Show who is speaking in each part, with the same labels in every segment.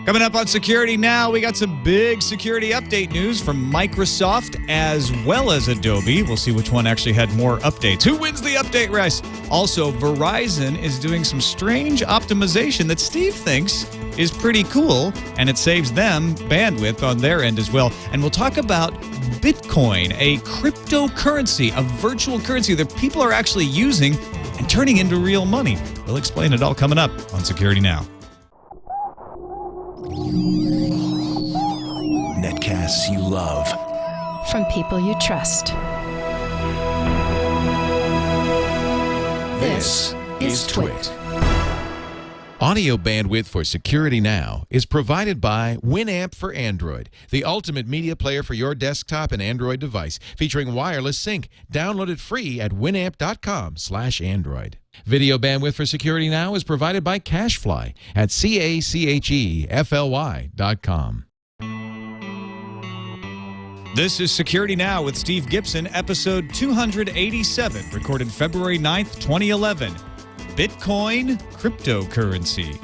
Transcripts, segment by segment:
Speaker 1: Coming up on Security Now, we got some big security update news from Microsoft as well as Adobe. We'll see which one actually had more updates. Who wins the update race? Also, Verizon is doing some strange optimization that Steve thinks is pretty cool, and it saves them bandwidth on their end as well. And we'll talk about BitCoin, a cryptocurrency, a virtual currency that people are actually using and turning into real money. We'll explain it all coming up on Security Now.
Speaker 2: Netcasts you love.
Speaker 3: From people you trust.
Speaker 2: This is Twit.
Speaker 4: Audio bandwidth for Security Now is provided by Winamp for Android, the ultimate media player for your desktop and Android device, featuring wireless sync. Download it free at winamp.com/Android. Video bandwidth for Security Now is provided by CacheFly at CacheFly.com.
Speaker 1: This is Security Now with Steve Gibson, episode 287, recorded February 9th, 2011. BitCoin cryptocurrency.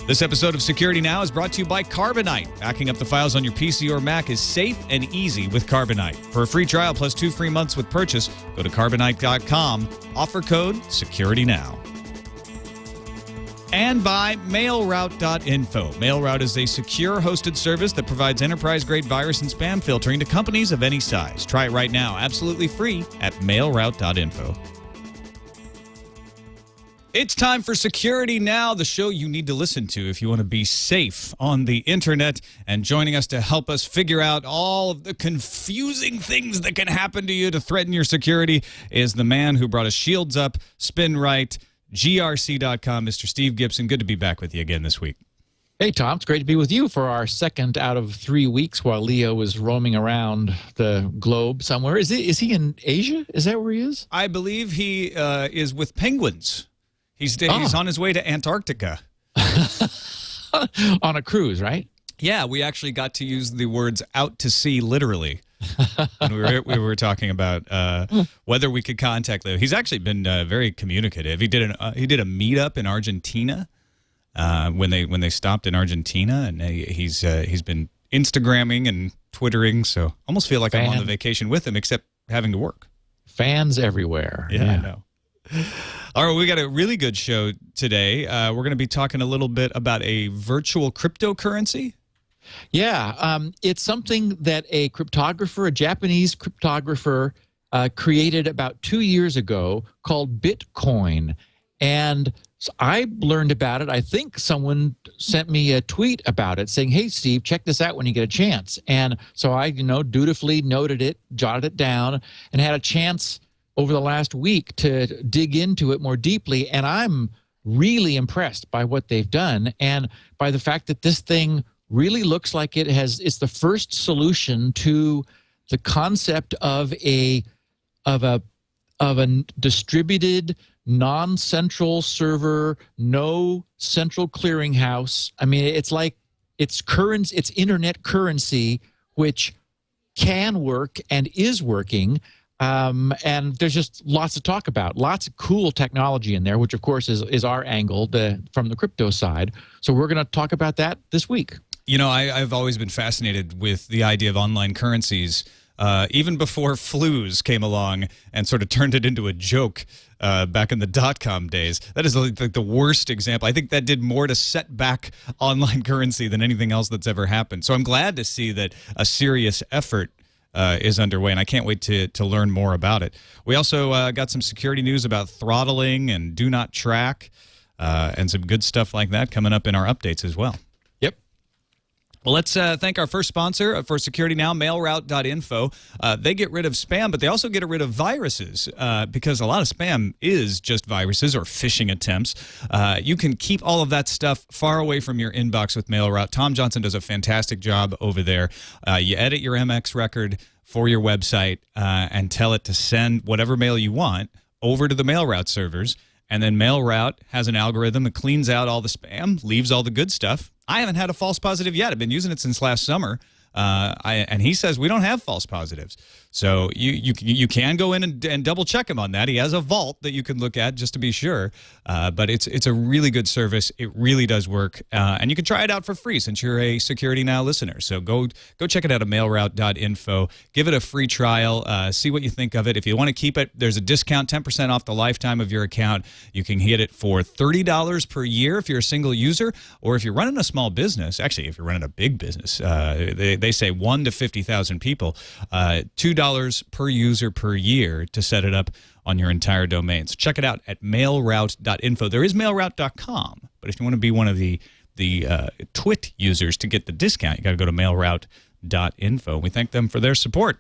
Speaker 1: This episode of Security Now is brought to you by Carbonite. Backing up the files on your PC or Mac is safe and easy with Carbonite. For a free trial plus 2 free months with purchase, go to Carbonite.com. Offer code SecurityNow. And by MailRoute.info. MailRoute is a secure hosted service that provides enterprise-grade virus and spam filtering to companies of any size. Try it right now, absolutely free, at MailRoute.info. It's time for Security Now, the show you need to listen to if you want to be safe on the internet. And joining us to help us figure out all of the confusing things that can happen to you to threaten your security is the man who brought us shields up, Spinrite, grc.com, Mr. Steve Gibson. Good to be back with you again this week.
Speaker 5: Hey, Tom. It's great to be with you for our second out of 3 weeks while Leo was roaming around the globe somewhere. Is he in Asia? Is that where he is?
Speaker 1: I believe he is with penguins. He's on his way to Antarctica.
Speaker 5: On a cruise, right?
Speaker 1: Yeah, we actually got to use the words out to sea literally. And we were talking about whether we could contact Leo. He's actually been very communicative. He did a meetup in Argentina when they stopped in Argentina, and he's been Instagramming and Twittering. So almost feel like I'm on the vacation with him, except having to work.
Speaker 5: Fans everywhere.
Speaker 1: Yeah, I know. All right, we got a really good show today. We're going to be talking a little bit about a virtual cryptocurrency.
Speaker 5: Yeah, it's something that a Japanese cryptographer, created about 2 years ago called BitCoin. And so I learned about it. I think someone sent me a tweet about it saying, hey, Steve, check this out when you get a chance. And so I, dutifully noted it, jotted it down, and had a chance over the last week to dig into it more deeply. And I'm really impressed by what they've done and by the fact that this thing really looks like it's the first solution to the concept of a distributed, non-central server, no central clearinghouse. I mean, it's like it's internet currency, which can work and is working. And there's just lots to talk about, lots of cool technology in there, which of course is our angle from the crypto side. So we're going to talk about that this week.
Speaker 1: I've always been fascinated with the idea of online currencies, even before flus came along and sort of turned it into a joke back in the dot-com days. That is like the worst example. I think that did more to set back online currency than anything else that's ever happened. So I'm glad to see that a serious effort is underway, and I can't wait to learn more about it. We also got some security news about throttling and do not track and some good stuff like that coming up in our updates as well. Well, let's thank our first sponsor for Security Now, MailRoute.info. They get rid of spam, but they also get rid of viruses because a lot of spam is just viruses or phishing attempts. You can keep all of that stuff far away from your inbox with MailRoute. Tom Johnson does a fantastic job over there. You edit your MX record for your website and tell it to send whatever mail you want over to the MailRoute servers. And then MailRoute has an algorithm that cleans out all the spam, leaves all the good stuff. I haven't had a false positive yet. I've been using it since last summer. And he says we don't have false positives. So you can go in and double check him on that. He has a vault that you can look at just to be sure. But it's a really good service. It really does work, and you can try it out for free since you're a Security Now listener. So go check it out at mailroute.info. Give it a free trial. See what you think of it. If you want to keep it, there's a discount, 10% off the lifetime of your account. You can get it for $30 per year if you're a single user, or if you're running a small business. Actually, if you're running a big business, they say 1 to 50,000 people, $2 per user per year to set it up on your entire domain. So check it out at mailroute.info. There is mailroute.com, but if you want to be one of the Twit users to get the discount, you got to go to mailroute.info. We thank them for their support.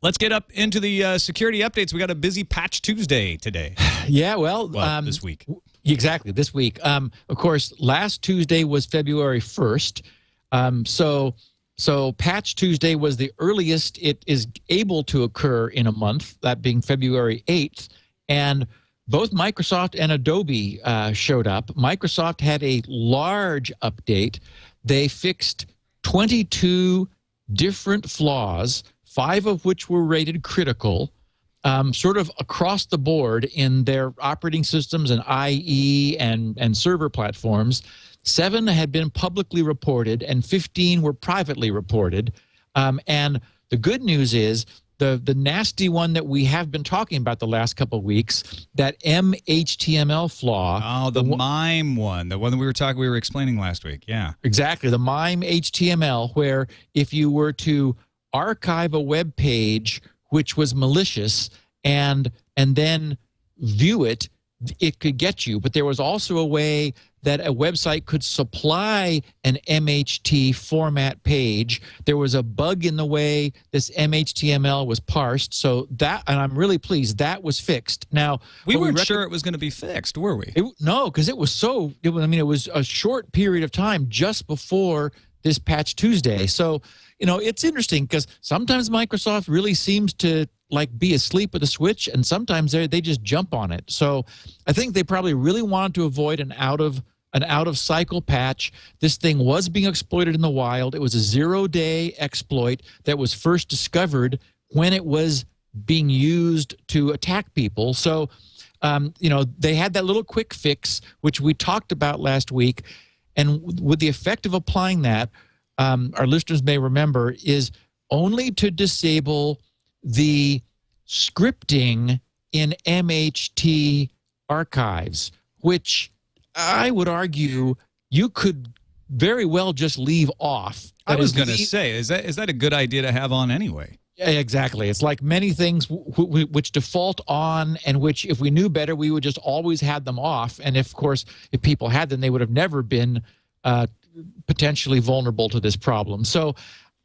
Speaker 1: Let's get up into the security updates. We got a busy Patch Tuesday today.
Speaker 5: Yeah, well
Speaker 1: this week.
Speaker 5: Exactly, this week. Of course, last Tuesday was February 1st. So Patch Tuesday was the earliest it is able to occur in a month, that being February 8th. And both Microsoft and Adobe showed up. Microsoft had a large update. They fixed 22 different flaws, 5 of which were rated critical, sort of across the board in their operating systems and IE and server platforms. 7 had been publicly reported, and 15 were privately reported. And the good news is the nasty one that we have been talking about the last couple of weeks, that Mhtml flaw.
Speaker 1: Oh, the MIME one, the one that we were explaining last week. Yeah,
Speaker 5: exactly, the MIME HTML, where if you were to archive a web page which was malicious and then view it, it could get you. But there was also a way that a website could supply an MHT format page. There was a bug in the way this MHTML was parsed. So that, and I'm really pleased, that was fixed. Now,
Speaker 1: we weren't sure it was going to be fixed, were we?
Speaker 5: No, because it was it was a short period of time just before this Patch Tuesday. So, it's interesting because sometimes Microsoft really seems to be asleep at the switch, and sometimes they just jump on it. So I think they probably really wanted to avoid an out of cycle patch. This thing was being exploited in the wild. It was a 0-day exploit that was first discovered when it was being used to attack people. So, they had that little quick fix, which we talked about last week. And with the effect of applying that, our listeners may remember, is only to disable the scripting in MHT archives, which I would argue you could very well just leave off.
Speaker 1: I was going to say, is that a good idea to have on anyway?
Speaker 5: Yeah, exactly. It's like many things which default on, and which, if we knew better, we would just always had them off. And of course, if people had them, they would have never been potentially vulnerable to this problem. So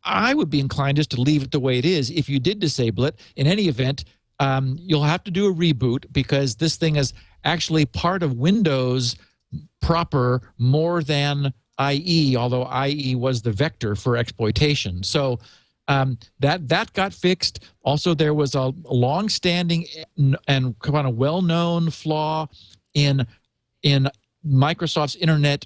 Speaker 5: I would be inclined just to leave it the way it is. If you did disable it, in any event, you'll have to do a reboot, because this thing is actually part of Windows proper more than IE, although IE was the vector for exploitation. So that got fixed. Also, there was a long-standing and kind of well-known flaw in Microsoft's Internet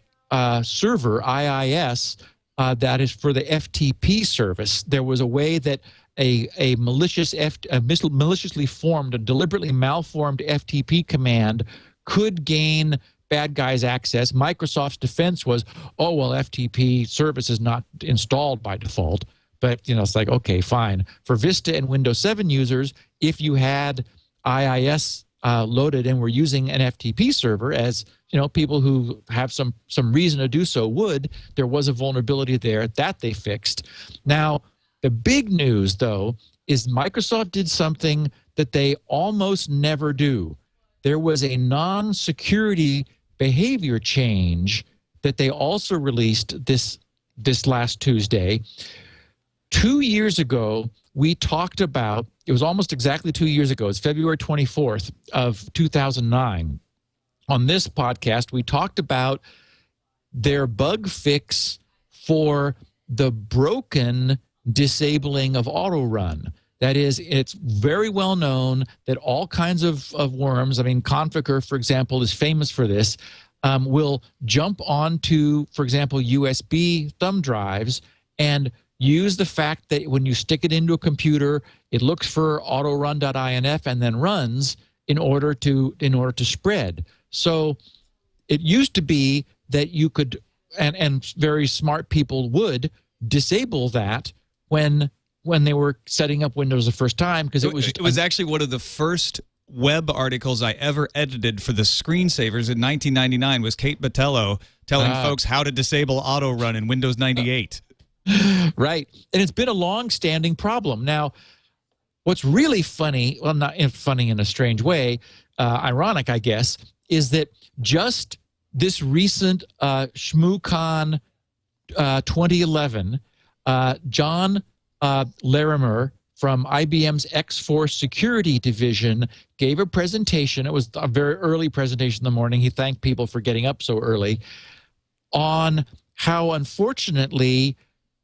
Speaker 5: Server, IIS, that is for the FTP service. There was a way that a maliciously formed, a deliberately malformed FTP command could gain bad guys access. Microsoft's defense was, oh, well, FTP service is not installed by default. But, it's like, okay, fine. For Vista and Windows 7 users, if you had IIS loaded and were using an FTP server, as people who have some reason to do so would, there was a vulnerability there that they fixed. Now, the big news, though, is Microsoft did something that they almost never do. There was a non-security behavior change that they also released this last Tuesday. 2 years ago, we talked about, it was almost exactly 2 years ago, it's February 24th of 2009. On this podcast, we talked about their bug fix for the broken disabling of auto run. That is, it's very well known that all kinds of worms, Conficker, for example, is famous for this, will jump onto, for example, USB thumb drives and use the fact that when you stick it into a computer, it looks for autorun.inf and then runs in order to spread. So it used to be that you could, and very smart people would disable that when they were setting up Windows the first time, because it was
Speaker 1: actually one of the first web articles I ever edited for the screensavers in 1999 was Kate Botello telling folks how to disable auto run in Windows 98.
Speaker 5: Right. And it's been a long-standing problem. Now, what's really funny, well, not funny in a strange way, ironic, I guess, is that just this recent ShmooCon 2011, John Larimer from IBM's X-Force Security Division gave a presentation. It was a very early presentation in the morning. He thanked people for getting up so early on how, unfortunately,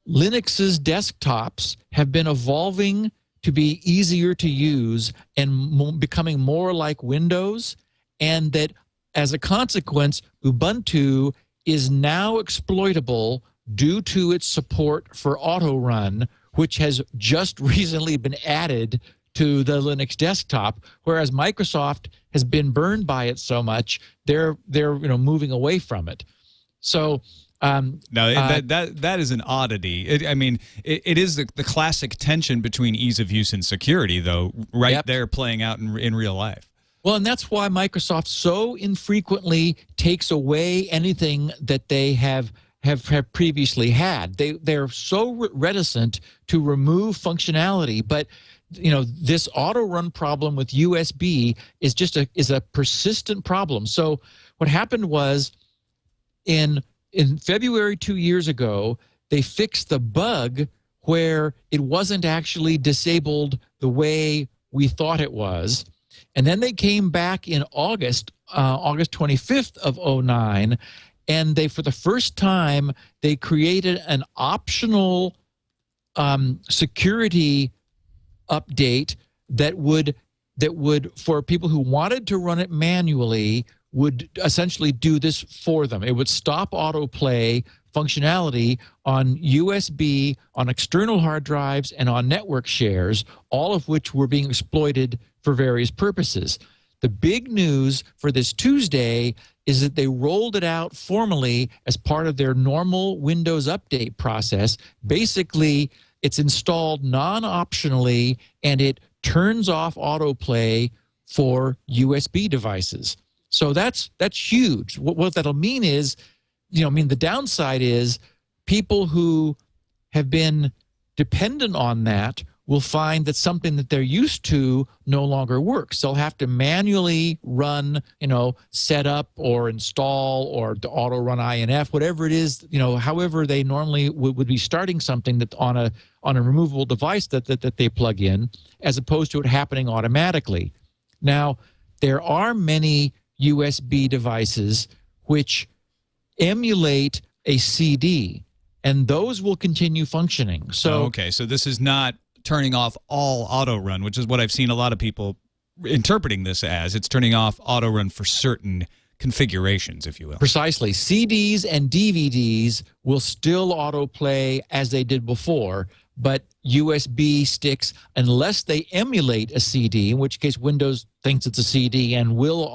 Speaker 5: Linux's desktops have been evolving to be easier to use and becoming more like Windows, and that as a consequence, Ubuntu is now exploitable due to its support for autorun, which has just recently been added to the Linux desktop, whereas Microsoft has been burned by it so much, they're moving away from it. So
Speaker 1: that is an oddity. It is the classic tension between ease of use and security, though, right there playing out in real life.
Speaker 5: Well, and that's why Microsoft so infrequently takes away anything that they have previously had. They're so reticent to remove functionality, but this auto run problem with USB is a persistent problem. So what happened was in February 2 years ago, they fixed the bug where it wasn't actually disabled the way we thought it was. And then they came back in August 25th of 2009, and they, for the first time, they created an optional security update that would, for people who wanted to run it manually, would essentially do this for them. It would stop autoplay functionality on USB, on external hard drives, and on network shares, all of which were being exploited for various purposes. The big news for this Tuesday is that they rolled it out formally as part of their normal Windows update process. Basically, it's installed non-optionally, and it turns off autoplay for USB devices. So that's huge. What that'll mean is, the downside is people who have been dependent on that will find that something that they're used to no longer works. They'll have to manually run, set up or install or auto run INF, whatever it is, however they normally would be starting something that on a removable device that they plug in, as opposed to it happening automatically. Now, there are many USB devices which emulate a CD, and those will continue functioning. So
Speaker 1: okay, so this is not turning off all auto run, which is what I've seen a lot of people interpreting this as. It's turning off auto run for certain configurations, if you will.
Speaker 5: Precisely. CDs and DVDs will still autoplay as they did before, but USB sticks, unless they emulate a CD, in which case Windows thinks it's a CD and will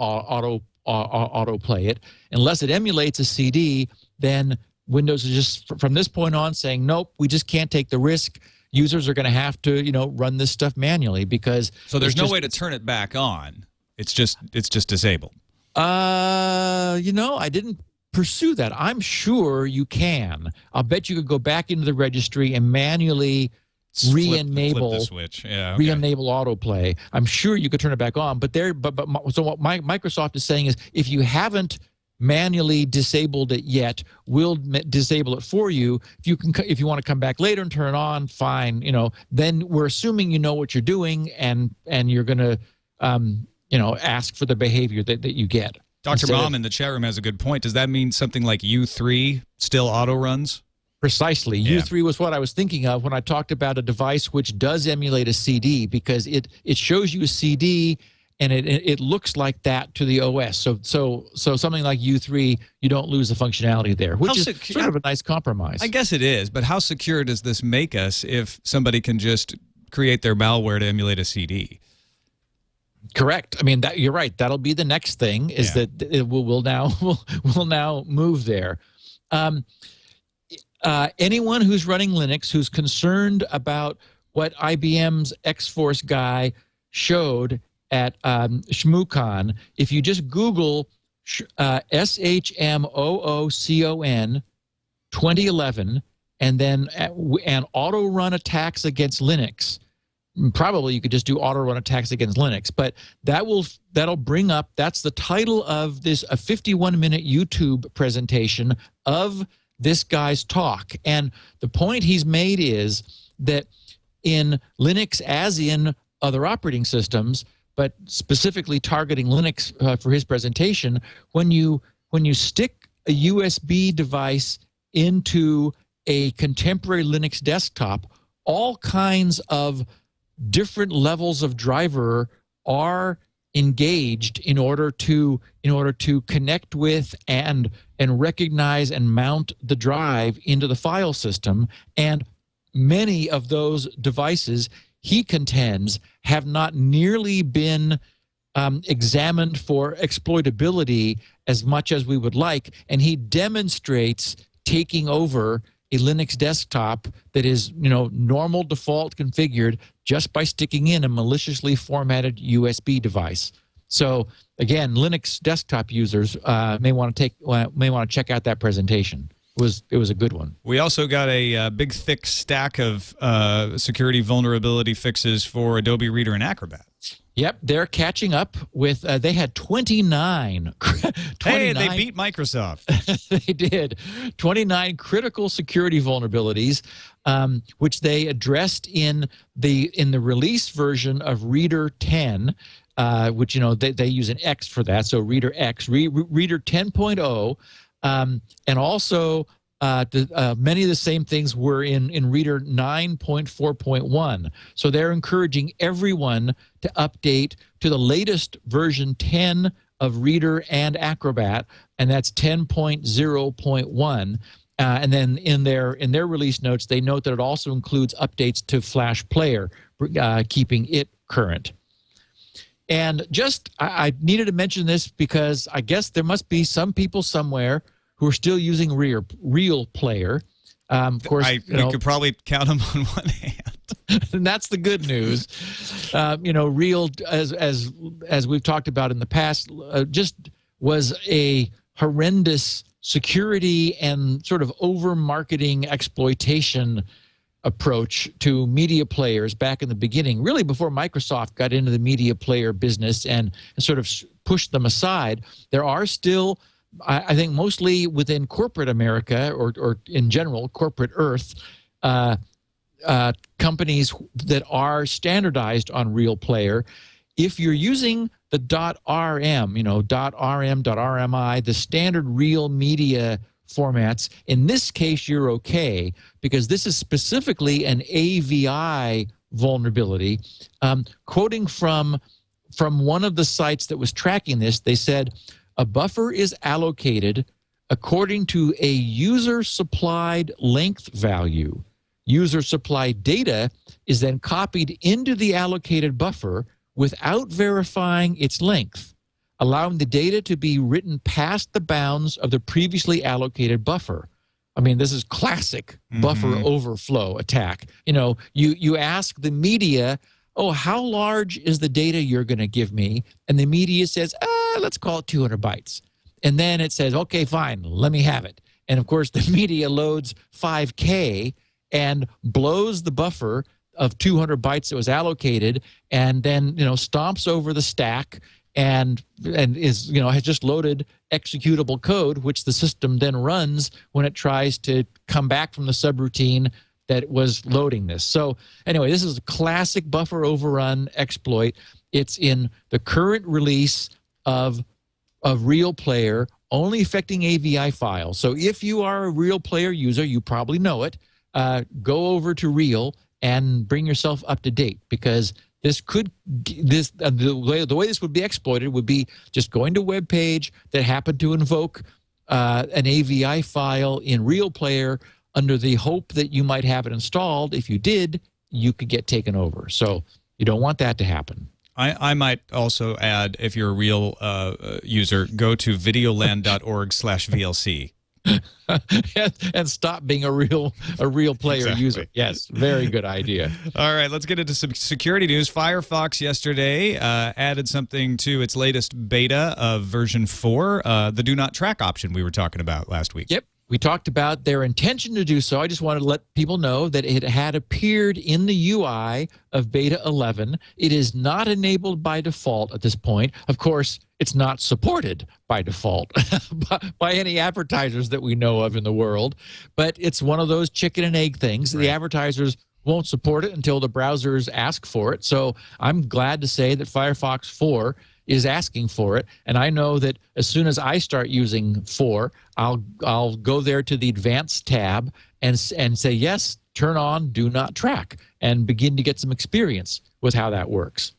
Speaker 5: autoplay it. Unless it emulates a CD, then Windows is just, from this point on, saying, nope, we just can't take the risk. Users are going to have to, run this stuff manually, because
Speaker 1: so there's no way to turn it back on. It's just disabled.
Speaker 5: I didn't pursue that. I'm sure you can. I'll bet you could go back into the registry and manually re-enable
Speaker 1: the switch. Yeah, okay.
Speaker 5: Re-enable autoplay. I'm sure you could turn it back on. So what Microsoft is saying is, if you haven't manually disabled it yet, we'll disable it for you. If you want to come back later and turn it on, fine. Then we're assuming you know what you're doing, and you're going to ask for the behavior that you get.
Speaker 1: Dr. Mom in the chat room has a good point. Does that mean something like U3 still auto runs?
Speaker 5: Precisely. Yeah. U3 was what I was thinking of when I talked about a device which does emulate a CD, because it shows you a CD and it looks like that to the OS. So something like U3, you don't lose the functionality there, which is sort of a nice compromise.
Speaker 1: I guess it is, but how secure does this make us if somebody can just create their malware to emulate a CD?
Speaker 5: Correct. I mean, you're right. That'll be the next thing. Is that it will now move there. Anyone who's running Linux who's concerned about what IBM's X-Force guy showed at ShmooCon, if you just Google SHMOOCON 2011 and then auto-run attacks against Linux, probably you could just do auto-run attacks against Linux, but that'll bring up, that's the title of this, a 51-minute YouTube presentation of this guy's talk. And the point he's made is that in Linux, as in other operating systems, but specifically targeting Linux for his presentation, when you stick a USB device into a contemporary Linux desktop, all kinds of different levels of driver are engaged in order to connect with and recognize and mount the drive into the file system. And many of those devices, he contends, have not nearly been examined for exploitability as much as we would like. And he demonstrates taking over a Linux desktop that is, normal default configured just by sticking in a maliciously formatted USB device. So again, Linux desktop users may want to check out that presentation. It was a good one.
Speaker 1: We also got a big, thick stack of security vulnerability fixes for Adobe Reader and Acrobat.
Speaker 5: Yep, they're catching up with, they had 29.
Speaker 1: Hey, they beat Microsoft.
Speaker 5: They did. 29 critical security vulnerabilities, which they addressed in the release version of Reader 10, which, they use an X for that, so Reader X, Reader 10.0, and also many of the same things were in Reader 9.4.1. So they're encouraging everyone to update to the latest version 10 of Reader and Acrobat, and that's 10.0.1. And then in their release notes, they note that it also includes updates to Flash Player, keeping it current. And I needed to mention this because I guess there must be some people somewhere who are still using Real Player. Of course,
Speaker 1: we could probably count them on one hand.
Speaker 5: And that's the good news. Real, as we've talked about in the past, just was a horrendous security and sort of over-marketing exploitation approach to media players back in the beginning, really before Microsoft got into the media player business and sort of pushed them aside. There are still, I think mostly within corporate America or in general, corporate Earth, companies that are standardized on Real Player. If you're using the .rm, .rm, .rmi, the standard Real Media formats, in this case you're okay because this is specifically an AVI vulnerability. Quoting from one of the sites that was tracking this, they said, a buffer is allocated according to a user-supplied length value. User-supplied data is then copied into the allocated buffer without verifying its length, allowing the data to be written past the bounds of the previously allocated buffer. I mean, this is classic buffer overflow attack. You ask the media, oh, how large is the data you're going to give me? And the media says, let's call it 200 bytes. And then it says, okay, fine, let me have it. And of course, the media loads 5K and blows the buffer of 200 bytes that was allocated, and then stomps over the stack and is has just loaded executable code, which the system then runs when it tries to come back from the subroutine that was loading this. So anyway, this is a classic buffer overrun exploit. It's in the current release of Real Player, only affecting AVI files. So if you are a Real Player user, you probably know it. Go over to Real and bring yourself up to date, because the way this would be exploited would be just going to a web page that happened to invoke an AVI file in Real Player under the hope that you might have it installed. If you did, you could get taken over. So you don't want that to happen.
Speaker 1: I might also add, if you're a real user, go to videoland.org/VLC.
Speaker 5: And stop being a real player user. Yes, very good idea.
Speaker 1: All right, let's get into some security news. Firefox yesterday added something to its latest beta of version 4, the do not track option we were talking about last week.
Speaker 5: Yep. We talked about their intention to do so. I just wanted to let people know that it had appeared in the UI of Beta 11. It is not enabled by default at this point. Of course, it's not supported by default by any advertisers that we know of in the world. But it's one of those chicken and egg things. Right. The advertisers won't support it until the browsers ask for it. So I'm glad to say that Firefox 4 is asking for it, and I know that as soon as I start using 4, I'll go there to the Advanced tab and say yes, turn on Do Not Track, and begin to get some experience with how that works.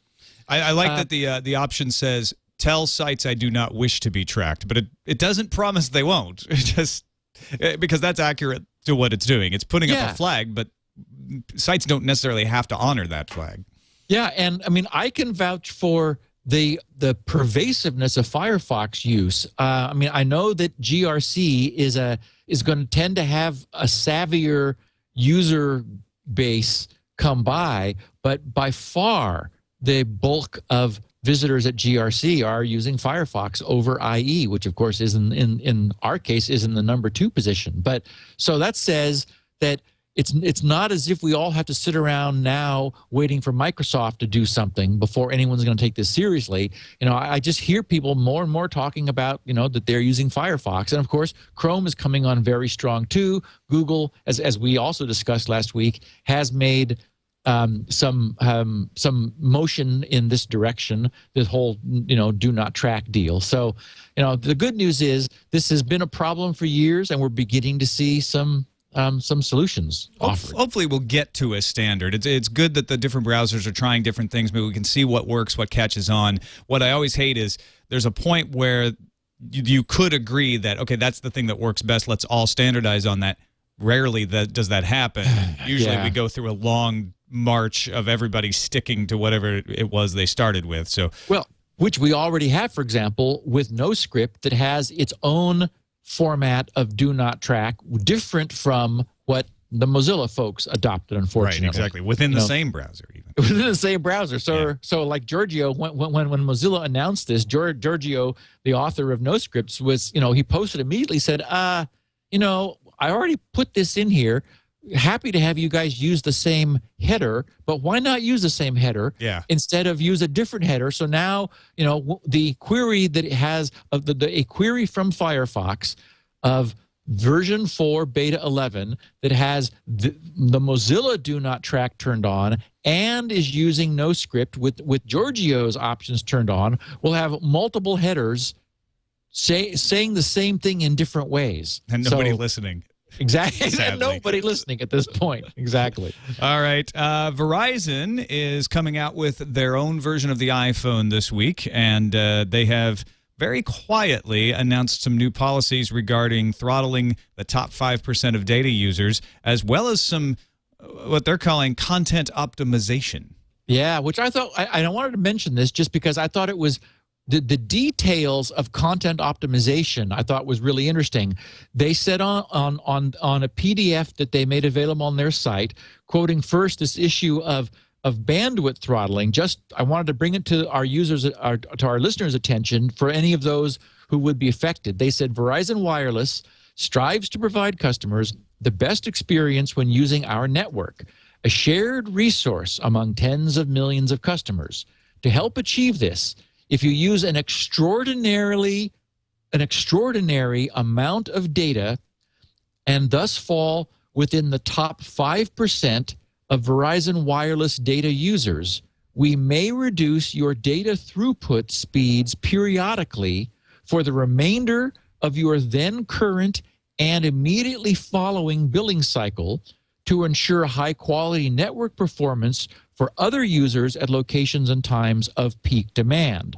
Speaker 1: I like that the option says tell sites I do not wish to be tracked, but it doesn't promise they won't. It just because that's accurate to what it's doing. It's putting up a flag, but sites don't necessarily have to honor that flag.
Speaker 5: Yeah, and I mean I can vouch for the pervasiveness of Firefox use. I mean, I know that GRC is going to tend to have a savvier user base come by, but by far the bulk of visitors at GRC are using Firefox over IE, which of course is in our case is in the number 2 position. But so that says that it's not as if we all have to sit around now waiting for Microsoft to do something before anyone's going to take this seriously. You know, I just hear people more and more talking about, you know, that they're using Firefox. And of course, Chrome is coming on very strong too. Google, as we also discussed last week, has made some motion in this direction, this whole, you know, do not track deal. So, you know, the good news is this has been a problem for years, and we're beginning to see some solutions offered.
Speaker 1: Hopefully we'll get to a standard. It's good that the different browsers are trying different things. Maybe we can see what works, what catches on. What I always hate is there's a point where you could agree that, okay, that's the thing that works best. Let's all standardize on that. Rarely does that happen. Usually we go through a long march of everybody sticking to whatever it was they started with. So, well,
Speaker 5: which we already have, for example, with NoScript that has its own format of do not track, different from what the Mozilla folks adopted, unfortunately.
Speaker 1: Right, exactly. Within the same browser, even.
Speaker 5: Within the same browser. So like Giorgio, when Mozilla announced this, Giorgio, the author of NoScripts, was, you know, he posted immediately, said, you know, I already put this in here. Happy to have you guys use the same header, but why not use the same header instead of use a different header? So now, you know, the query that it has of a query from Firefox of version 4 beta 11 that has the Mozilla do not track turned on and is using NoScript with Giorgio's options turned on will have multiple headers saying the same thing in different ways.
Speaker 1: And nobody listening.
Speaker 5: Exactly. Nobody listening at this point. Exactly.
Speaker 1: All right. Verizon is coming out with their own version of the iPhone this week, and they have very quietly announced some new policies regarding throttling the top 5% of data users, as well as some what they're calling content optimization.
Speaker 5: Yeah, which I thought I wanted to mention this just because I thought it was the details of content optimization I thought was really interesting. They said on a PDF that they made available on their site, quoting first this issue of bandwidth throttling. Just I wanted to bring it to our users, to our listeners' attention for any of those who would be affected. They said Verizon Wireless strives to provide customers the best experience when using our network, a shared resource among tens of millions of customers. To help achieve this, if you use an extraordinary amount of data and thus fall within the top 5% of Verizon Wireless data users, we may reduce your data throughput speeds periodically for the remainder of your then current and immediately following billing cycle to ensure high-quality network performance for other users at locations and times of peak demand.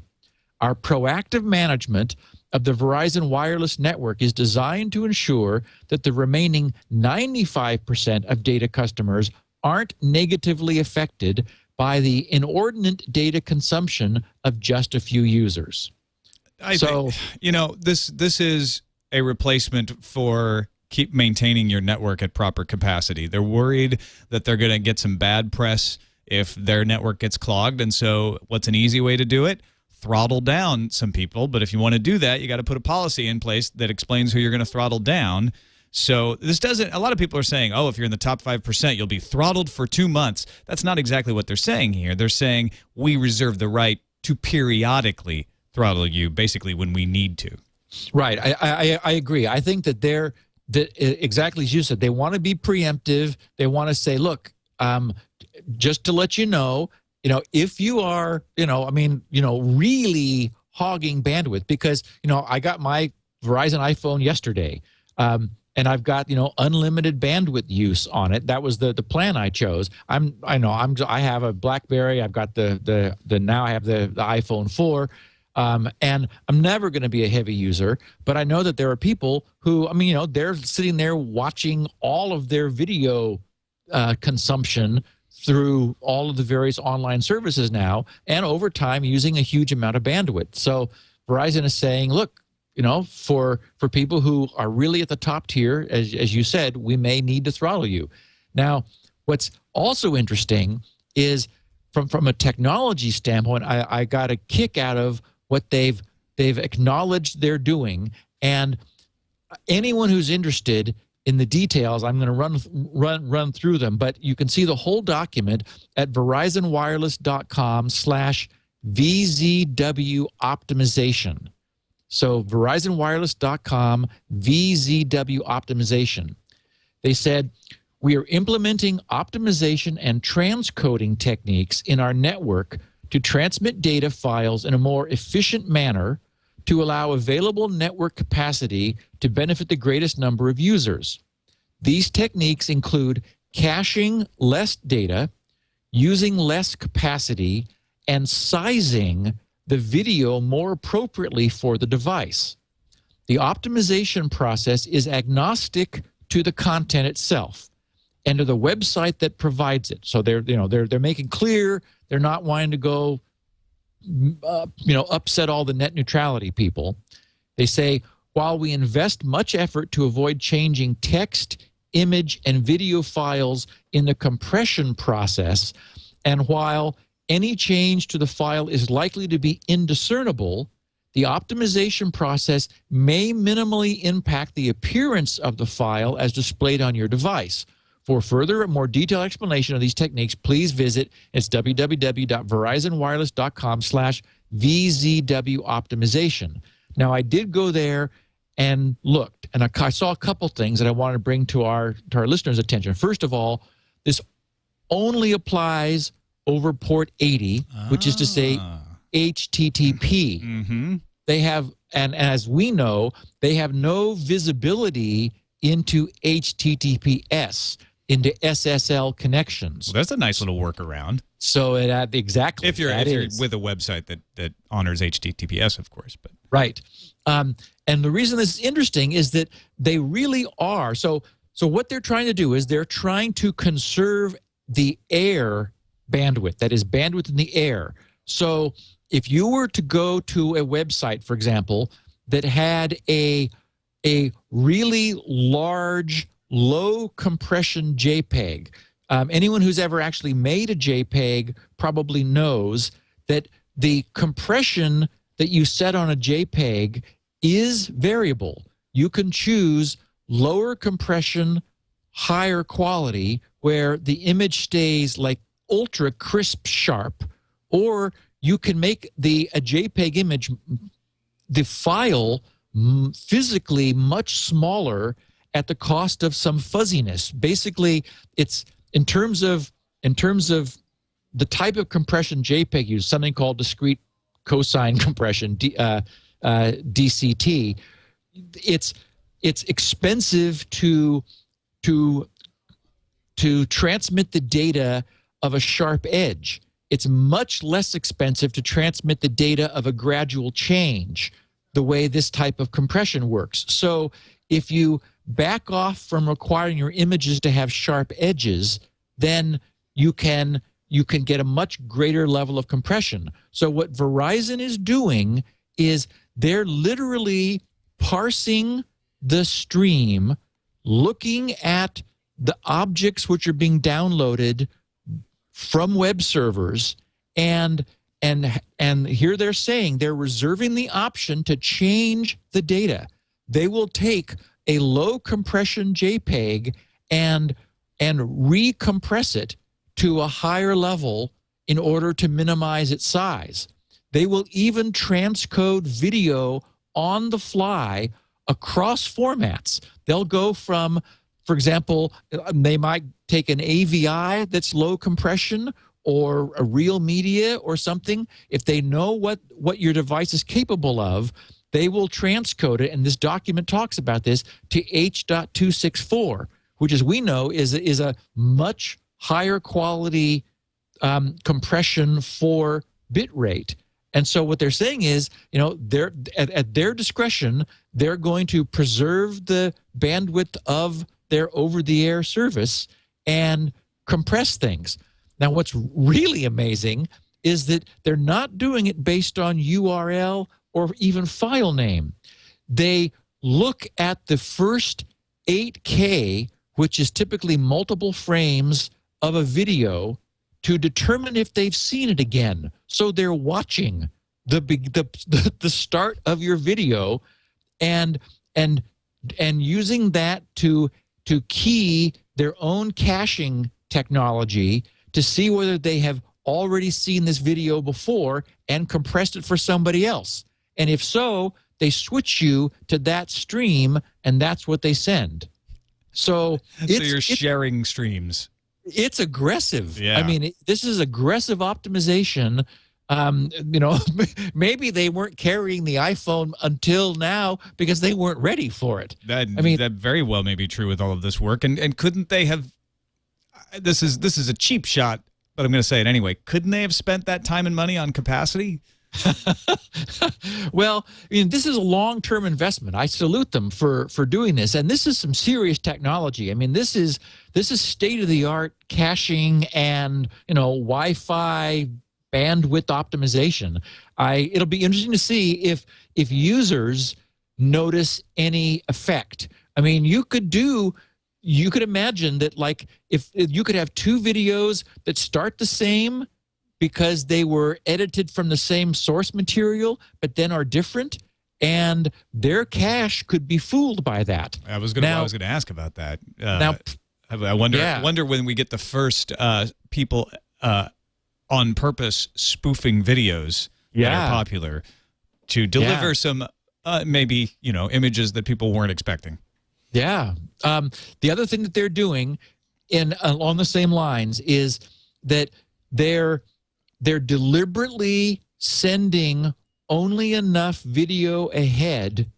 Speaker 5: Our proactive management of the Verizon wireless network is designed to ensure that the remaining 95% of data customers aren't negatively affected by the inordinate data consumption of just a few users.
Speaker 1: You know, this is a replacement for keep maintaining your network at proper capacity. They're worried that they're going to get some bad press if their network gets clogged, and so what's an easy way to do it? Throttle down some people, but if you want to do that, you got to put a policy in place that explains who you're going to throttle down. So this doesn't, a lot of people are saying, oh, if you're in the top 5%, you'll be throttled for 2 months. That's not exactly what they're saying here. They're saying we reserve the right to periodically throttle you, basically when we need to.
Speaker 5: Right. I agree. I think that exactly as you said, they want to be preemptive. They want to say, look, just to let you know, if you are, really hogging bandwidth, because, I got my Verizon iPhone yesterday, and I've got, unlimited bandwidth use on it. That was the plan I chose. I have a BlackBerry. I've got now I have the iPhone 4. And I'm never going to be a heavy user, but I know that there are people who, they're sitting there watching all of their video consumption through all of the various online services now, and over time using a huge amount of bandwidth. So Verizon is saying, look, for people who are really at the top tier, as you said, we may need to throttle you. Now, what's also interesting is from a technology standpoint, I got a kick out of what they've acknowledged they're doing, and anyone who's interested in the details, I'm going to run through them, but you can see the whole document at verizonwireless.com/VZW optimization. So verizonwireless.com VZW optimization. They said, we are implementing optimization and transcoding techniques in our network to transmit data files in a more efficient manner to allow available network capacity to benefit the greatest number of users. These techniques include caching less data, using less capacity, and sizing the video more appropriately for the device. The optimization process is agnostic to the content itself and to the website that provides it. So they're making clear they're not wanting to go upset all the net neutrality people. They say, while we invest much effort to avoid changing text, image, and video files in the compression process, and while any change to the file is likely to be indiscernible, the optimization process may minimally impact the appearance of the file as displayed on your device. For further and more detailed explanation of these techniques, please visit www.verizonwireless.com/VZW optimization. Now, I did go there and looked, and I saw a couple things that I want to bring to our listeners' attention. First of all, this only applies over port 80, which is to say HTTP.
Speaker 1: Mm-hmm.
Speaker 5: They have, and as we know, they have no visibility into HTTPS, into SSL connections.
Speaker 1: Well, that's a nice little workaround.
Speaker 5: So exactly.
Speaker 1: If you're with a website that honors HTTPS, of course. But
Speaker 5: right. And the reason this is interesting is that they really are. So what they're trying to do is they're trying to conserve the air bandwidth, that is bandwidth in the air. So if you were to go to a website, for example, that had a really large, low compression JPEG, anyone who's ever actually made a JPEG probably knows that the compression that you set on a JPEG is variable. You can choose lower compression, higher quality, where the image stays like ultra crisp sharp, or you can make a JPEG image, the file, physically much smaller at the cost of some fuzziness. Basically, it's in terms of the type of compression JPEG uses, something called discrete cosine compression, DCT. It's expensive to to transmit the data of a sharp edge. It's much less expensive to transmit the data of a gradual change, the way this type of compression works. So if you back off from requiring your images to have sharp edges, then you can get a much greater level of compression. So what Verizon is doing is they're literally parsing the stream, looking at the objects which are being downloaded from web servers, and here they're saying they're reserving the option to change the data. They will take a low compression JPEG and recompress it to a higher level in order to minimize its size. They will even transcode video on the fly across formats. They'll go from, for example, they might take an AVI that's low compression or a real media or something. If they know what your device is capable of, they will transcode it, and this document talks about this, to H.264, which, as we know, is a much higher quality compression for bit rate. And so what they're saying is, they're at their discretion, they're going to preserve the bandwidth of their over-the-air service and compress things. Now, what's really amazing is that they're not doing it based on URL or even file name. They look at the first 8K, which is typically multiple frames of a video, to determine if they've seen it again. So they're watching the start of your video and using that to key their own caching technology to see whether they have already seen this video before and compressed it for somebody else. And if so, they switch you to that stream, and that's what they send. So
Speaker 1: you're sharing streams.
Speaker 5: It's aggressive.
Speaker 1: Yeah.
Speaker 5: I mean, this is aggressive optimization. Maybe they weren't carrying the iPhone until now because they weren't ready for it.
Speaker 1: That very well may be true with all of this work. And couldn't they have? This is a cheap shot, but I'm going to say it anyway. Couldn't they have spent that time and money on capacity?
Speaker 5: Well, this is a long-term investment. I salute them for doing this, and this is some serious technology. I mean, this is state-of-the-art caching and Wi-Fi bandwidth optimization. It'll be interesting to see if users notice any effect. I mean, you could imagine that, like, if you could have two videos that start the same because they were edited from the same source material, but then are different, and their cache could be fooled by that.
Speaker 1: I was going to ask about that. I wonder when we get the first people on purpose spoofing videos that are popular to deliver some maybe images that people weren't expecting.
Speaker 5: Yeah. The other thing that they're doing along the same lines is that they're deliberately sending only enough video ahead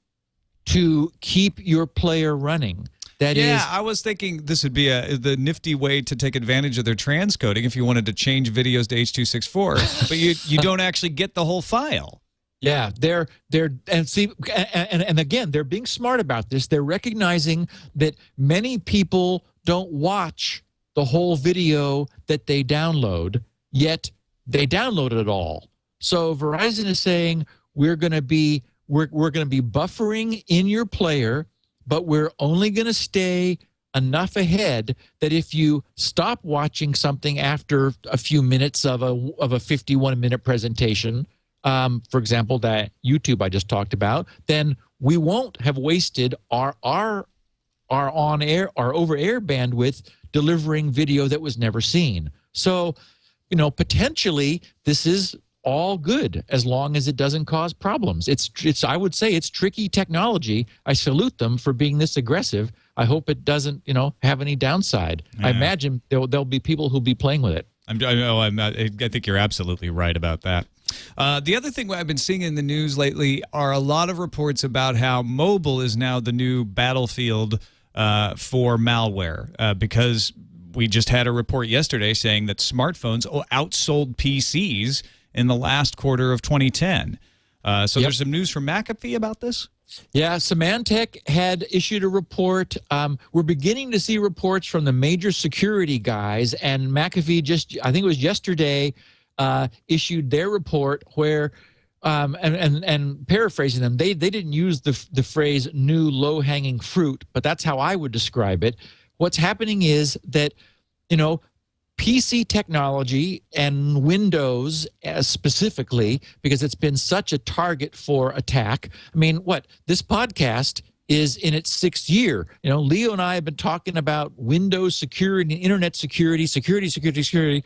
Speaker 5: to keep your player running. I was thinking this would be the nifty way to take advantage of their transcoding if you wanted to change videos to H.264, but you don't actually get the whole file. Yeah, and again, they're being smart about this. They're recognizing that many people don't watch the whole video that they download, yet they download it all. So Verizon is saying we're going to be buffering in your player, but we're only going to stay enough ahead that if you stop watching something after a few minutes of a 51-minute presentation, for example, that YouTube I just talked about, then we won't have wasted our over-air bandwidth delivering video that was never seen. So, potentially this is all good as long as it doesn't cause problems. I would say it's tricky technology. I salute them for being this aggressive. I hope it doesn't, have any downside. Yeah. I imagine there'll be people who'll be playing with it. I think you're absolutely right about that. The other thing I've been seeing in the news lately are a lot of reports about how mobile is now the new battlefield for malware, because
Speaker 1: we just had a report yesterday saying that smartphones outsold PCs in the last quarter of 2010. So there's some news from McAfee about this?
Speaker 5: Yeah, Symantec had issued a report. We're beginning to see reports from the major security guys, and McAfee just, I think it was yesterday, issued their report where, and paraphrasing them, they didn't use the phrase new low-hanging fruit, but that's how I would describe it. What's happening is that, PC technology and Windows specifically, because it's been such a target for attack. I mean, this podcast is in its 6th year. Leo and I have been talking about Windows security, internet security, security,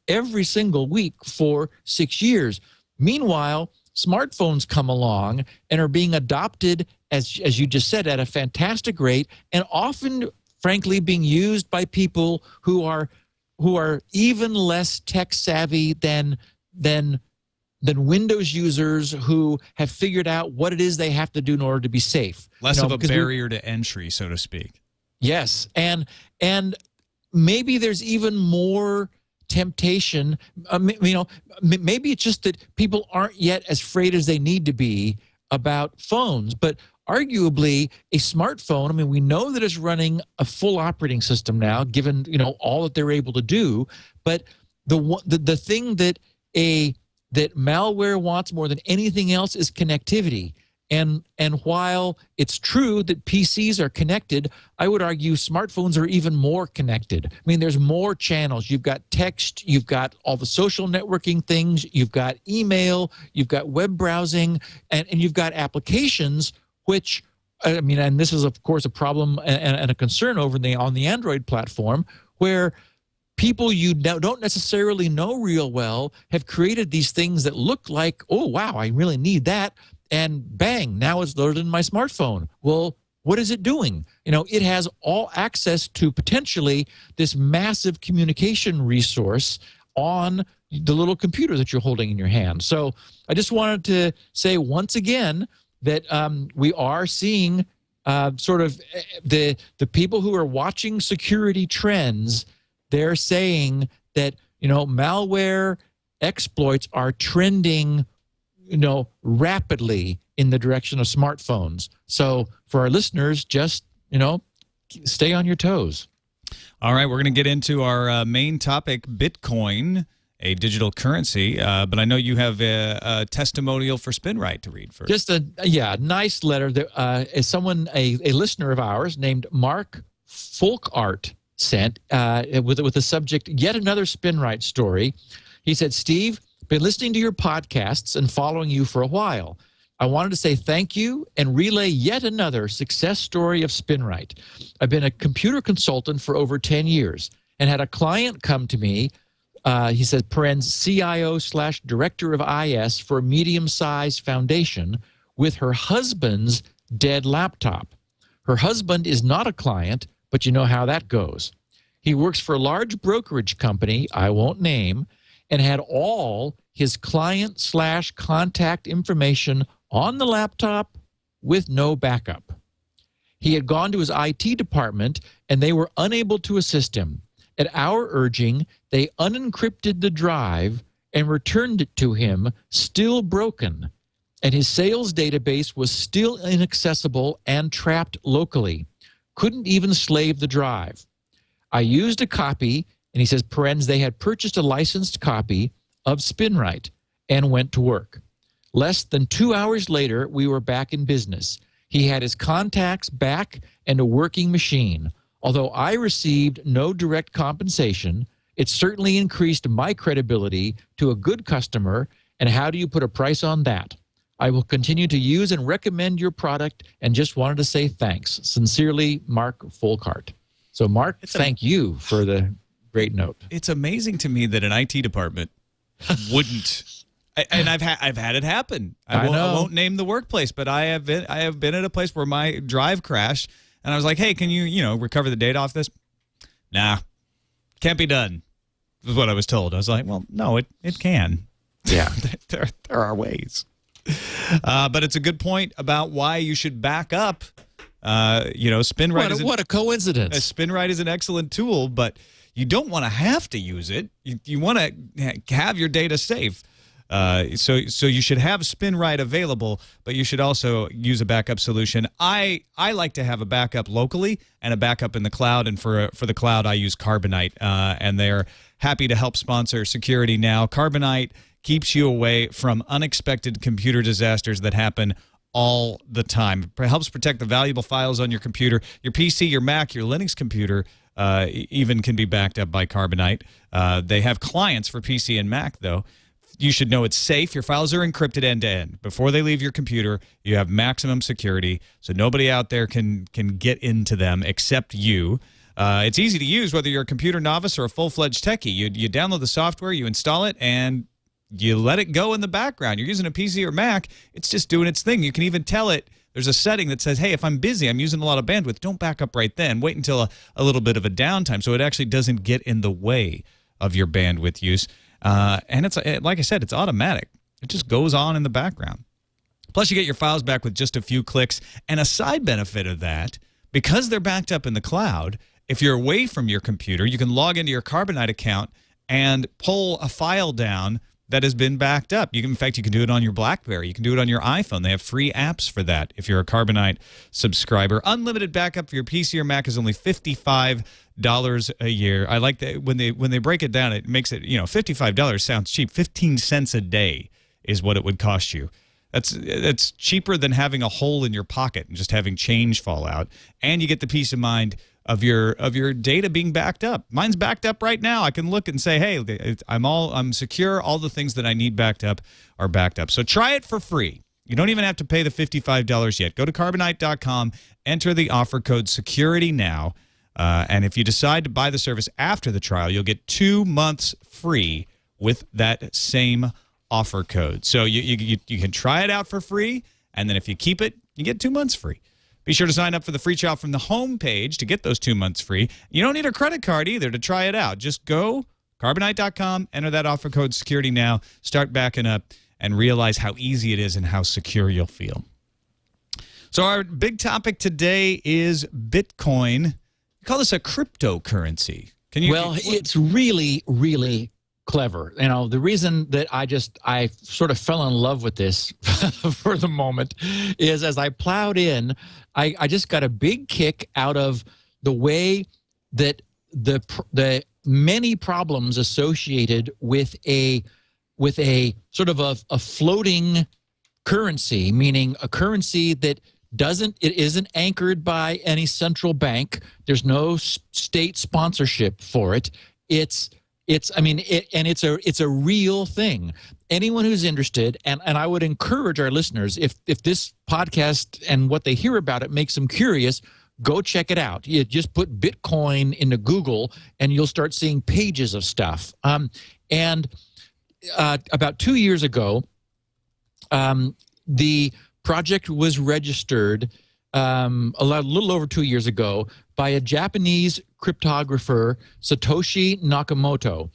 Speaker 5: every single week for 6 years. Meanwhile, smartphones come along and are being adopted, as you just said, at a fantastic rate, and often, frankly, being used by people who are even less tech savvy than Windows users who have figured out what it is they have to do in order to be safe.
Speaker 1: Less of a barrier to entry, so to speak.
Speaker 5: Yes, and maybe there's even more temptation. Maybe it's just that people aren't yet as afraid as they need to be about phones, but arguably a smartphone, we know that it's running a full operating system now, given all that they're able to do, but the thing that malware wants more than anything else is connectivity. And while it's true that PCs are connected, I would argue smartphones are even more connected. There's more channels. You've got text, you've got all the social networking things, you've got email, you've got web browsing, and you've got applications, which, and this is, of course, a problem and a concern on the Android platform, where people you don't necessarily know real well have created these things that look like, oh, wow, I really need that, and bang, now it's loaded in my smartphone. Well, what is it doing? It has all access to potentially this massive communication resource on the little computer that you're holding in your hand. So I just wanted to say once again that we are seeing sort of the people who are watching security trends, they're saying that, malware exploits are trending, rapidly in the direction of smartphones. So for our listeners, just, stay on your toes.
Speaker 1: All right, we're going to get into our main topic, BitCoin, a digital currency, but I know you have a testimonial for Spinrite to read first.
Speaker 5: Just a nice letter that a listener of ours named Mark Folkart sent with the subject, yet another Spinrite story. He said, Steve, been listening to your podcasts and following you for a while. I wanted to say thank you and relay yet another success story of Spinrite. I've been a computer consultant for over 10 years and had a client come to me. He says, CIO/director of IS for a medium-sized foundation with her husband's dead laptop. Her husband is not a client, but you know how that goes. He works for a large brokerage company, I won't name, and had all his client/contact information on the laptop with no backup. He had gone to his IT department, and they were unable to assist him. At our urging, they unencrypted the drive and returned it to him, still broken, and his sales database was still inaccessible and trapped locally. Couldn't even slave the drive. I used a copy, and he says, they had purchased a licensed copy of Spinrite and went to work. Less than 2 hours later, we were back in business. He had his contacts back and a working machine. Although I received no direct compensation, it certainly increased my credibility to a good customer, and how do you put a price on that? I will continue to use and recommend your product and just wanted to say thanks. Sincerely, Mark Folkart. So, Mark, thank you for the great note.
Speaker 1: It's amazing to me that an IT department wouldn't. And I've had it happen. I won't name the workplace, but I have been at a place where my drive crashed, and I was like, "Hey, can you recover the data off this?" Nah, can't be done. Was what I was told. I was like, "Well, no, it can.
Speaker 5: Yeah,
Speaker 1: there are ways." But it's a good point about why you should back up Spinrite
Speaker 5: what a coincidence.
Speaker 1: Spinrite is an excellent tool, but you don't want to have to use it. You want to have your data safe. So you should have Spinrite available, but you should also use a backup solution. I like to have a backup locally and a backup in the cloud, and for the cloud I use Carbonite, and they're happy to help sponsor Security Now. Carbonite keeps you away from unexpected computer disasters that happen all the time. It helps protect the valuable files on your computer. Your PC, your Mac, your Linux computer even can be backed up by Carbonite. They have clients for PC and Mac, though. You should know it's safe. Your files are encrypted end-to-end. Before they leave your computer, you have maximum security, so nobody out there can get into them except you. It's easy to use, whether you're a computer novice or a full-fledged techie. You download the software, you install it, and you let it go in the background. You're using a PC or Mac, it's just doing its thing. You can even tell it, there's a setting that says, hey, if I'm busy, I'm using a lot of bandwidth, don't back up right then. Wait until a little bit of a downtime so it actually doesn't get in the way of your bandwidth use. And it's like I said, it's automatic. It just goes on in the background. Plus, you get your files back with just a few clicks. And a side benefit of that, because they're backed up in the cloud, if you're away from your computer, you can log into your Carbonite account and pull a file down that has been backed up. In fact, you can do it on your BlackBerry. You can do it on your iPhone. They have free apps for that if you're a Carbonite subscriber. Unlimited backup for your PC or Mac is only $55 a year. I like that when they break it down, it makes it, $55 sounds cheap. 15 cents a day is what it would cost you. That's cheaper than having a hole in your pocket and just having change fall out. And you get the peace of mind of your data being backed up. Mine's backed up right now. I can look and say, hey, I'm secure. All the things that I need backed up are backed up. So try it for free. You don't even have to pay the $55 yet. Go to Carbonite.com, enter the offer code SecurityNow, and if you decide to buy the service after the trial, you'll get 2 months free with that same offer code. So you can try it out for free, and then if you keep it, you get 2 months free. Be sure to sign up for the free trial from the home page to get those 2 months free. You don't need a credit card either to try it out. Just go Carbonite.com, enter that offer code SecurityNow, start backing up, and realize how easy it is and how secure you'll feel. So our big topic today is Bitcoin. We call this a cryptocurrency.
Speaker 5: It's really, really clever. The reason that I sort of fell in love with this for the moment is as I plowed in, I just got a big kick out of the way that the many problems associated with a sort of a floating currency, meaning a currency that isn't anchored by any central bank. There's no state sponsorship for it. It's a real thing. Anyone who's interested, and I would encourage our listeners, if this podcast and what they hear about it makes them curious, go check it out. You just put Bitcoin into Google, and you'll start seeing pages of stuff. And about 2 years ago, the project was registered a little over 2 years ago by a Japanese cryptographer, Satoshi Nakamoto.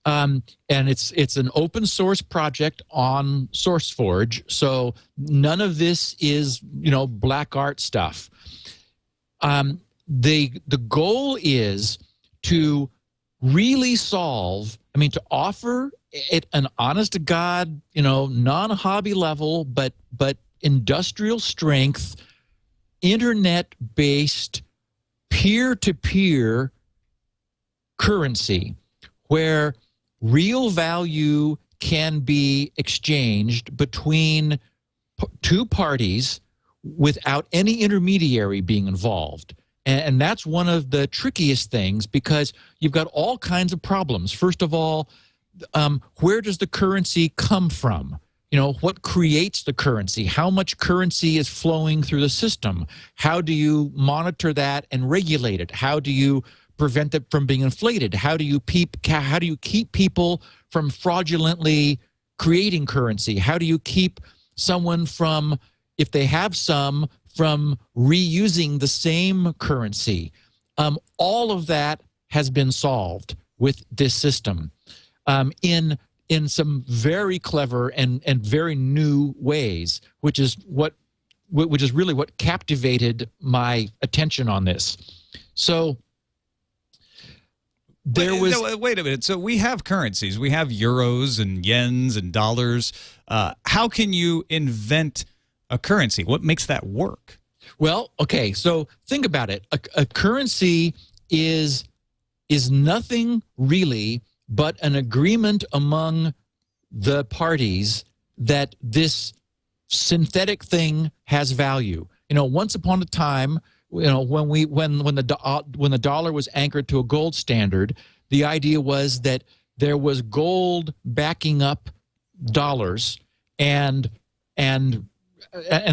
Speaker 5: And it's an open source project on SourceForge, so none of this is black art stuff. The goal is to really to offer it an honest to God, non-hobby level, but industrial strength, internet-based, peer-to-peer currency where real value can be exchanged between two parties without any intermediary being involved. And that's one of the trickiest things because you've got all kinds of problems. First of all, where does the currency come from? What creates the currency? How much currency is flowing through the system? How do you monitor that and regulate it? How do you prevent it from being inflated? How do you keep people from fraudulently creating currency? How do you keep someone from, if they have some, from reusing the same currency? All of that has been solved with this system in some very clever and very new ways, which is what which is really what captivated my attention on this. So there was...
Speaker 1: No, wait a minute. So we have currencies. We have euros and yens and dollars. How can you invent a currency? What makes that work?
Speaker 5: Well, okay, so think about it. A currency is nothing really but an agreement among the parties that this synthetic thing has value. You know, once upon a time, you know, when the dollar was anchored to a gold standard, the idea was that there was gold backing up dollars, and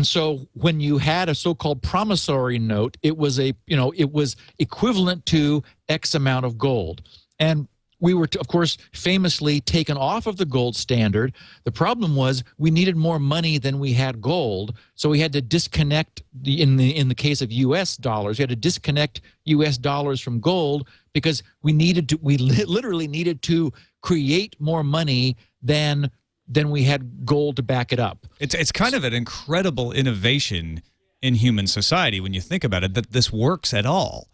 Speaker 5: so when you had a so-called promissory note, it was it was equivalent to X amount of gold. And we were, of course, famously taken off of the gold standard. The problem was we needed more money than we had gold, so we had to disconnect in the case of U.S. dollars, we had to disconnect U.S. dollars from gold because we literally needed to create more money than we had gold to back it up.
Speaker 1: It's kind of an incredible innovation in human society when you think about it, that this works at all.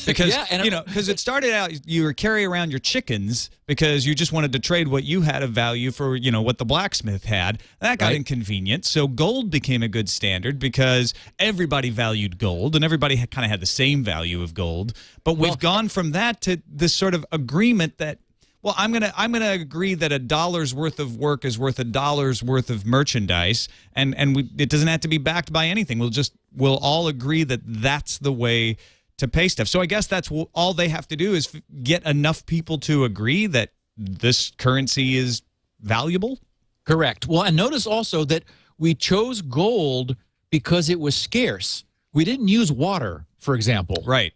Speaker 1: Because because it started out, you were carrying around your chickens because you just wanted to trade what you had of value for what the blacksmith had. That got inconvenient, so gold became a good standard because everybody valued gold and everybody kind of had the same value of gold. But we've gone from that to this sort of agreement that, well, I'm gonna agree that $1's worth of work is worth $1's worth of merchandise, and it doesn't have to be backed by anything. We'll all agree that that's the way to pay stuff. So I guess that's all they have to do is get enough people to agree that this currency is valuable.
Speaker 5: Correct. Well, and notice also that we chose gold because it was scarce. We didn't use water, for example.
Speaker 1: Right.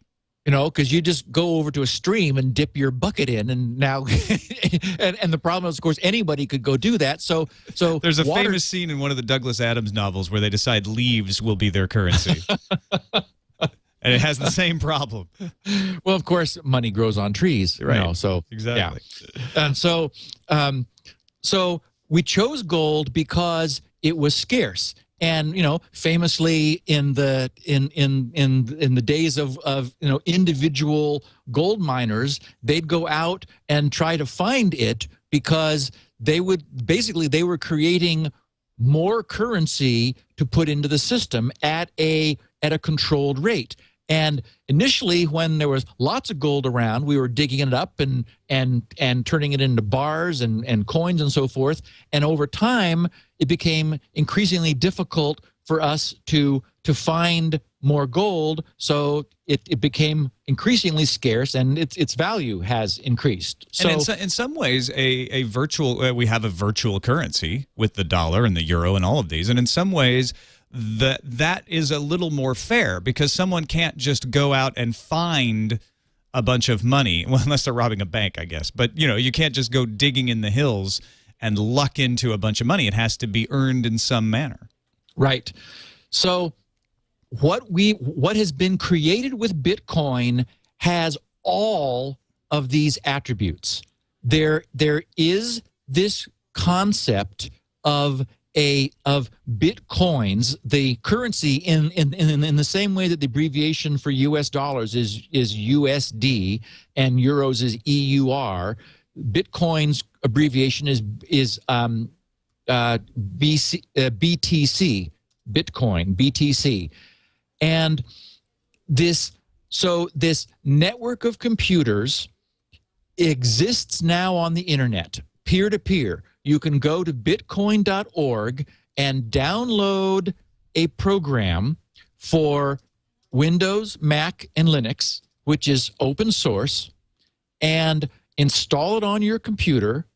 Speaker 5: You know, because you just go over to a stream and dip your bucket in, and now, and the problem is, of course, anybody could go do that. So
Speaker 1: there's a famous scene in one of the Douglas Adams novels where they decide leaves will be their currency. And it has the same problem.
Speaker 5: Well, of course, money grows on trees,
Speaker 1: right?
Speaker 5: You know, so
Speaker 1: exactly.
Speaker 5: Yeah. And so we chose gold because it was scarce. And famously in the days of individual gold miners, they'd go out and try to find it because they were creating more currency to put into the system at a controlled rate. And initially, when there was lots of gold around, we were digging it up and turning it into bars and coins and so forth. And over time, it became increasingly difficult for us to find more gold. So it became increasingly scarce, and its value has increased. So
Speaker 1: and in some ways, we have a virtual currency with the dollar and the euro and all of these. And in some ways, that is a little more fair because someone can't just go out and find a bunch of money, well, unless they're robbing a bank, I guess. But you can't just go digging in the hills and luck into a bunch of money. It has to be earned in some manner. Right.
Speaker 5: So what has been created with Bitcoin has all of these attributes. There is this concept of Bitcoins, the currency in the same way that the abbreviation for U.S. dollars is USD and euros is EUR. Bitcoin's abbreviation is BTC, Bitcoin, BTC. And this network of computers exists now on the internet, peer-to-peer. You can go to bitcoin.org and download a program for Windows, Mac, and Linux, which is open source, and install it on your computer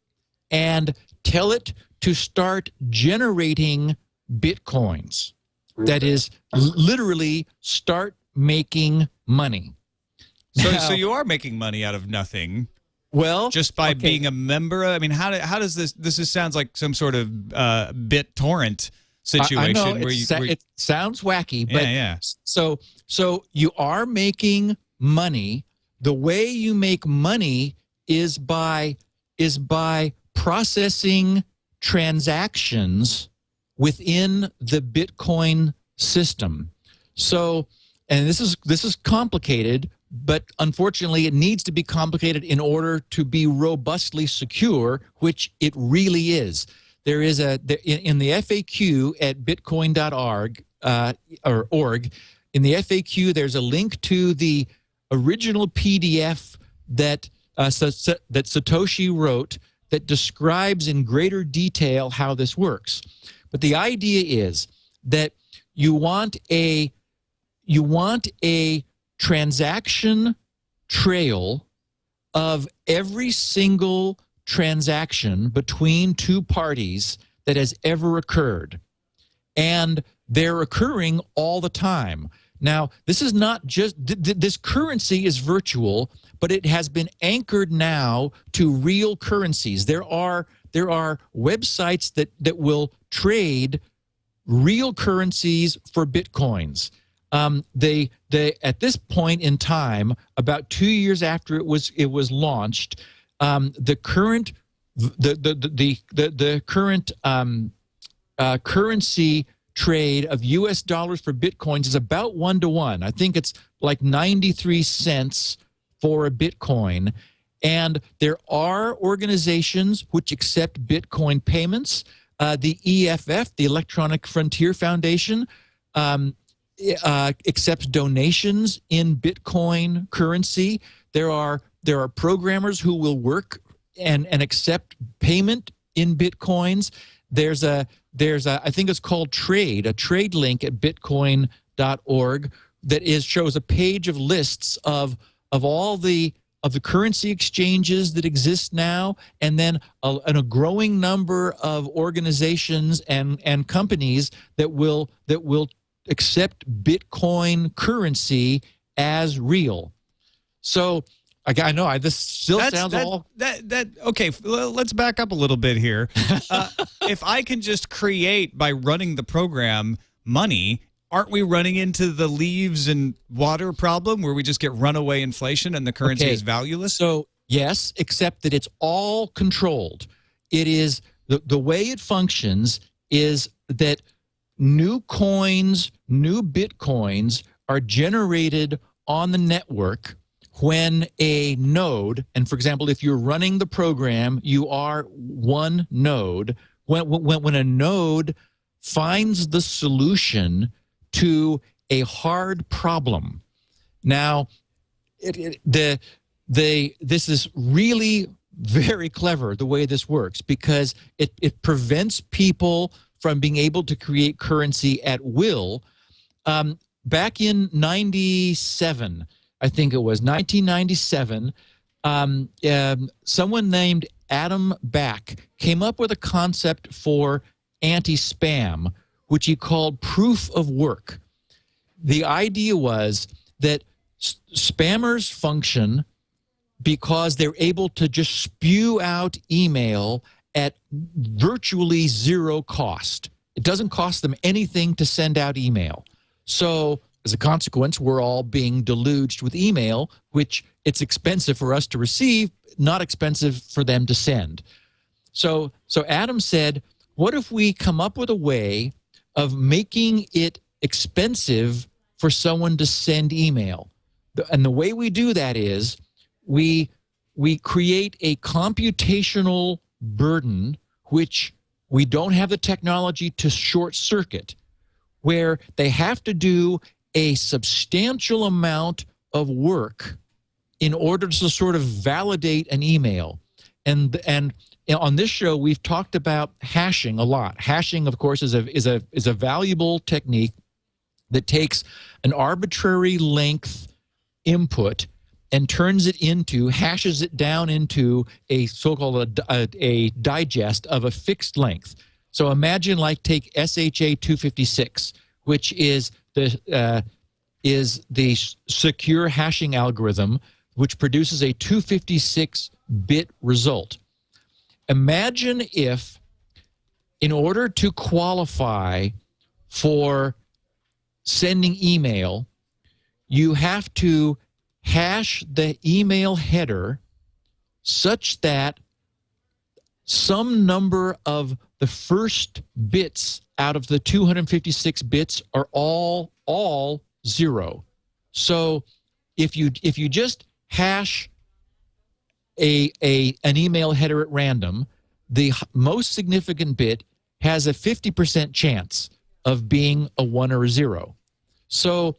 Speaker 5: and tell it to start generating Bitcoins. That is, literally start making money.
Speaker 1: So you are making money out of nothing.
Speaker 5: Well,
Speaker 1: just by being a member. I mean, how does this? This sounds like some sort of BitTorrent situation.
Speaker 5: I know it sounds wacky, but
Speaker 1: yeah.
Speaker 5: So you are making money. The way you make money is by processing transactions within the Bitcoin system. So, and this is complicated, but unfortunately it needs to be complicated in order to be robustly secure, which it really is. There is in the FAQ at bitcoin.org org, in the FAQ there's a link to the original PDF that that Satoshi wrote that describes in greater detail how this works. But the idea is that you want a transaction trail of every single transaction between two parties that has ever occurred. And they're occurring all the time. Now, this is not just, this currency is virtual, but it has been anchored now to real currencies. There are websites that will trade real currencies for Bitcoins. They at this point in time, about 2 years after it was launched, the current currency trade of U.S. dollars for Bitcoins is about 1-to-1. I think it's like 93 cents for a Bitcoin. And there are organizations which accept Bitcoin payments. The EFF, the Electronic Frontier Foundation, accepts donations in Bitcoin currency. There are programmers who will work and accept payment in Bitcoins. There's a I think it's called a trade link at bitcoin.org that shows a page of lists of all the currency exchanges that exist now, and then a growing number of organizations and companies that will accept Bitcoin currency as real. So I know this still sounds all
Speaker 1: okay. Let's back up a little bit here. If I can just create by running the program money, aren't we running into the leaves and water problem where we just get runaway inflation and the currency is valueless?
Speaker 5: So yes, except that it's all controlled. It is the way it functions is that new coins, new Bitcoins are generated on the network when a node, and for example, if you're running the program, you are one node. When a node finds the solution to a hard problem. Now, this is really very clever the way this works, because it prevents people from being able to create currency at will. Back in 97, I think it was 1997, someone named Adam Back came up with a concept for anti-spam, which he called proof of work. The idea was that spammers function because they're able to just spew out email at virtually zero cost. It doesn't cost them anything to send out email. So as a consequence, we're all being deluged with email, which it's expensive for us to receive, not expensive for them to send. So Adam said, what if we come up with a way of making it expensive for someone to send email? And the way we do that is we create a computational burden, which we don't have the technology to short circuit, where they have to do a substantial amount of work in order to sort of validate an email. And on this show, we've talked about hashing a lot. Hashing, of course, is a valuable technique that takes an arbitrary length input and hashes it down into a so-called a digest of a fixed length. So imagine take SHA 256, which is the secure hashing algorithm, which produces a 256-bit result. Imagine if, in order to qualify for sending email, you have to hash the email header such that some number of the first bits out of the 256 bits are all 0. So if you just hash an email header at random, the most significant bit has a 50% chance of being a 1 or a 0. So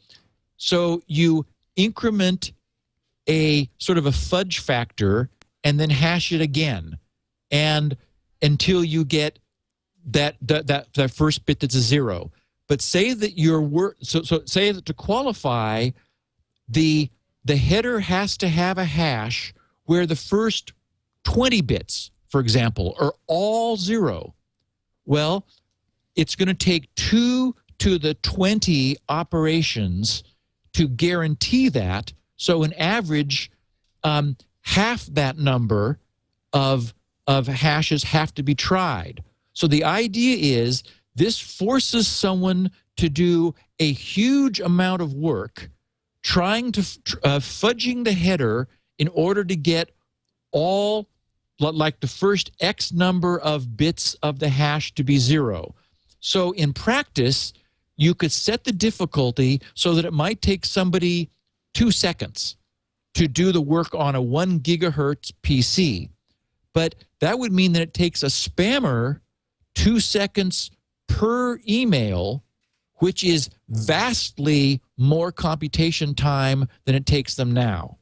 Speaker 5: you increment a sort of a fudge factor and then hash it again, and until you get that first bit that's a 0. But say that say that to qualify, the header has to have a hash where the first 20 bits, for example, are all 0. Well, it's going to take 2 to the 20 operations to guarantee that. So an average, half that number of hashes have to be tried. So the idea is this forces someone to do a huge amount of work trying to fudging the header in order to get all, like the first X number of bits of the hash to be 0. So in practice, you could set the difficulty so that it might take somebody 2 seconds to do the work on a 1 gigahertz PC. But that would mean that it takes a spammer 2 seconds per email, which is vastly more computation time than it takes them now.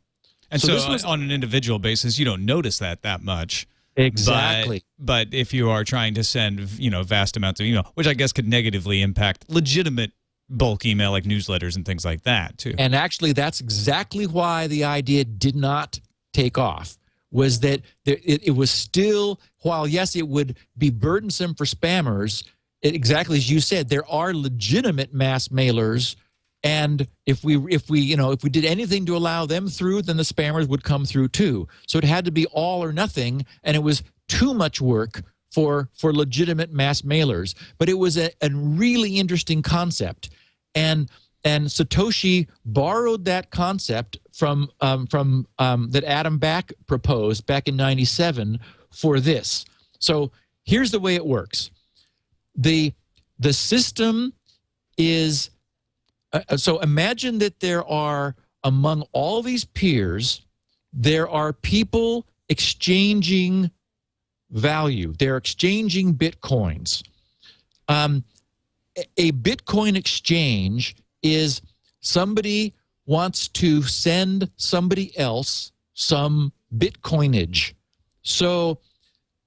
Speaker 1: And so on an individual basis, you don't notice that much.
Speaker 5: Exactly.
Speaker 1: But if you are trying to send, vast amounts of email, which I guess could negatively impact legitimate bulk email like newsletters and things like that too.
Speaker 5: And actually, that's exactly why the idea did not take off, was that it was still, while yes, it would be burdensome for spammers, exactly as you said, there are legitimate mass mailers, and if we did anything to allow them through, then the spammers would come through too. So it had to be all or nothing, and it was too much work for legitimate mass mailers. But it was a really interesting concept, and Satoshi borrowed that concept from that Adam Back proposed back in '97 for this. So here's the way it works. The system is so imagine that there are, among all these peers, there are people exchanging value. They're exchanging bitcoins. A Bitcoin exchange is somebody wants to send somebody else some Bitcoinage. So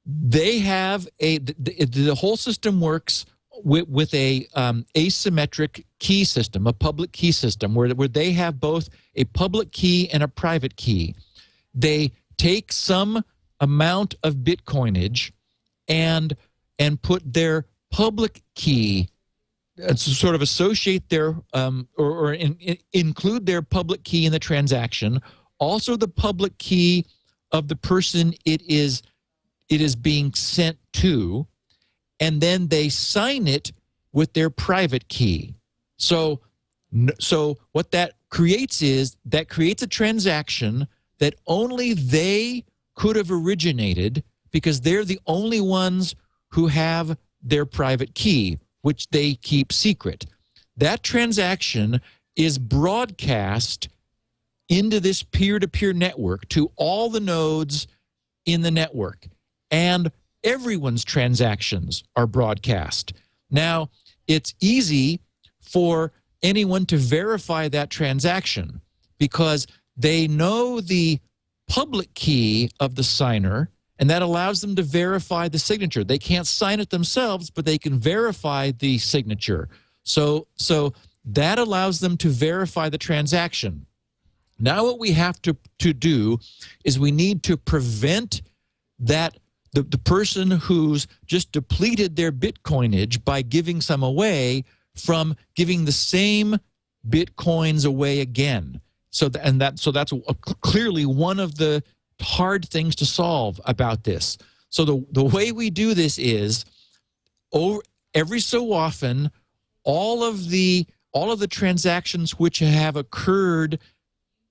Speaker 5: they have the whole system works with a asymmetric key system, a public key system, where they have both a public key and a private key. They take some amount of Bitcoinage and put their public key, sort of associate their include their public key in the transaction, also the public key of the person it is being sent to, and then they sign it with their private key. So what that creates is that creates a transaction that only they could have originated, because they're the only ones who have their private key, which they keep secret. That transaction is broadcast into this peer-to-peer network to all the nodes in the network, and everyone's transactions are broadcast. Now, it's easy for anyone to verify that transaction because they know the public key of the signer, and that allows them to verify the signature. They can't sign it themselves, but they can verify the signature. So that allows them to verify the transaction. Now what we have to do is we need to prevent that the person who's just depleted their Bitcoinage by giving some away from giving the same Bitcoins away again. So that's clearly one of the hard things to solve about this. So the way we do this is, every so often, all of the transactions which have occurred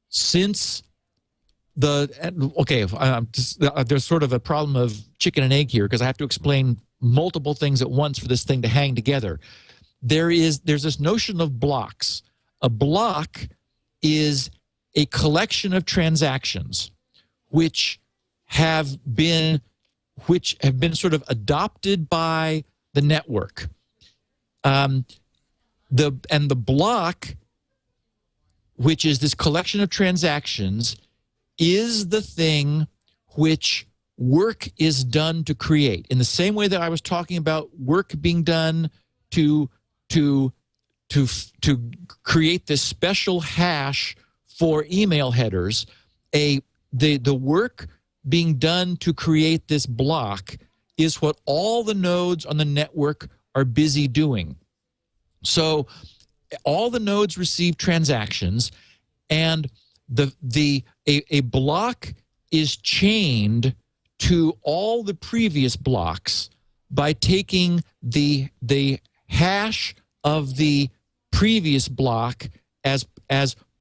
Speaker 5: since there's sort of a problem of chicken and egg here because I have to explain multiple things at once for this thing to hang together. There's this notion of blocks. A block is a collection of transactions which have been sort of adopted by the network. The block, which is this collection of transactions, is the thing which work is done to create. In the same way that I was talking about work being done to create this special hash for email headers, the work being done to create this block is what all the nodes on the network are busy doing. So all the nodes receive transactions, and a block is chained to all the previous blocks by taking the hash of the previous block as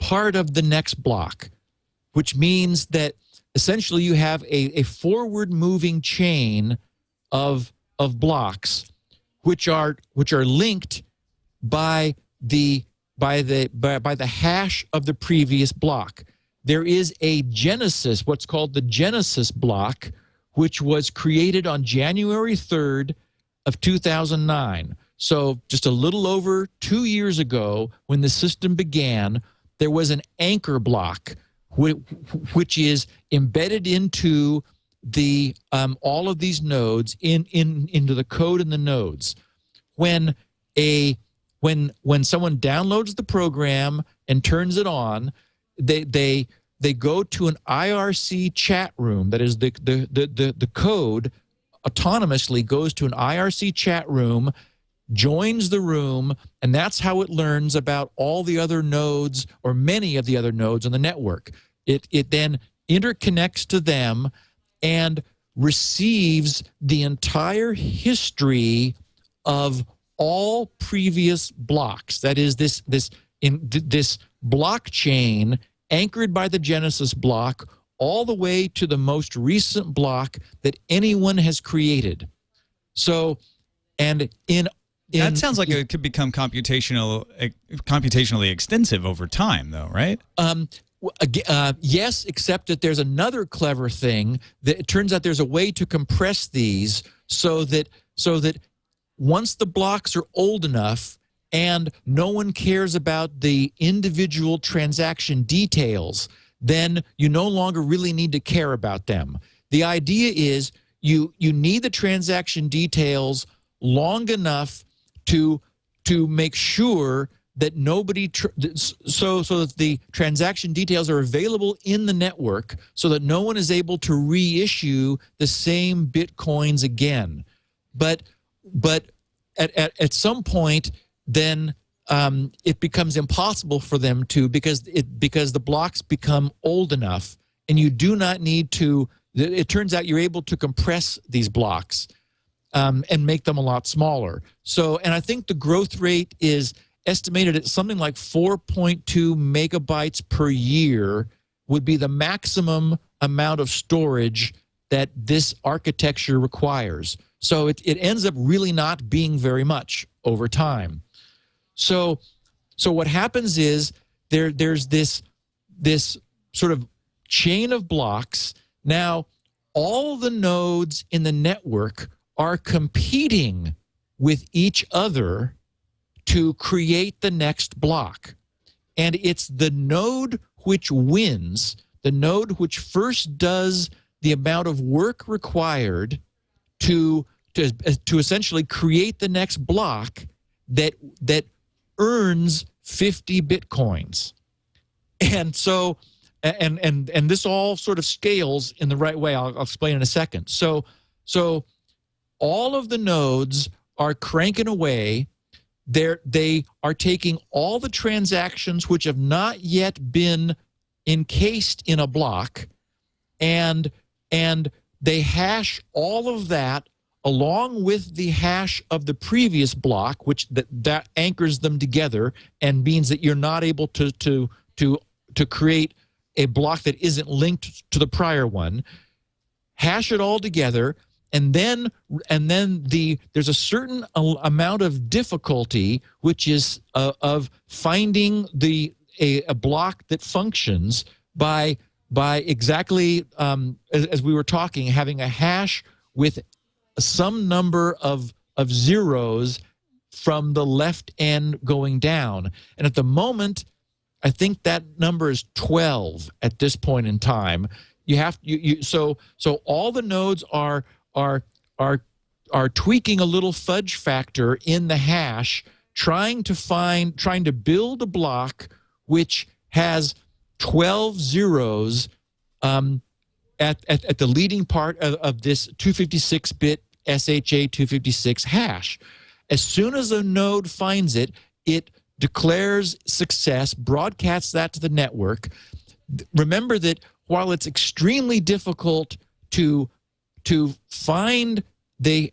Speaker 5: part of the next block, which means that essentially you have a forward-moving chain of blocks which are linked by the hash of the previous block. There is a genesis, what's called the genesis block, which was created on January 3rd of 2009. So just a little over 2 years ago, when the system began, there was an anchor block which is embedded into the all of these nodes into the code in the nodes. When someone downloads the program and turns it on, they go to an IRC chat room. That is, the code autonomously goes to an IRC chat room, joins the room, and that's how it learns about all the other nodes or many of the other nodes on the network. It then interconnects to them and receives the entire history of all previous blocks. That is, this blockchain anchored by the Genesis block all the way to the most recent block that anyone has created. So, and
Speaker 1: that sounds like it could become computationally extensive over time, though, right?
Speaker 5: Yes, except that there's another clever thing that it turns out there's a way to compress these so that once the blocks are old enough and no one cares about the individual transaction details, then you no longer really need to care about them. The idea is you need the transaction details long enough to make sure that nobody so that the transaction details are available in the network so that no one is able to reissue the same Bitcoins again. But at some point, then it becomes impossible for them to, because the blocks become old enough, and you do not need to. It turns out you're able to compress these blocks and make them a lot smaller. So, and I think the growth rate is estimated at something like 4.2 megabytes per year would be the maximum amount of storage that this architecture requires. So it ends up really not being very much over time. So what happens is there's this sort of chain of blocks. Now, all the nodes in the network are competing with each other to create the next block. And it's the node which wins, the node which first does the amount of work required to essentially create the next block that earns 50 Bitcoins. And so, and this all sort of scales in the right way. I'll explain in a second. So all of the nodes are cranking away. They are taking all the transactions which have not yet been encased in a block, and they hash all of that along with the hash of the previous block, which that anchors them together and means that you're not able to create a block that isn't linked to the prior one, hash it all together, and then there's a certain amount of difficulty, which is of finding a block that functions by exactly as we were talking, having a hash with some number of zeros from the left end going down. And at the moment, I think that number is 12 at this point in time. You have so all the nodes are tweaking a little fudge factor in the hash, trying to build a block which has 12 zeros at the leading part of this 256-bit SHA-256 hash. As soon as a node finds it, it declares success, broadcasts that to the network. Remember that while it's extremely difficult to find the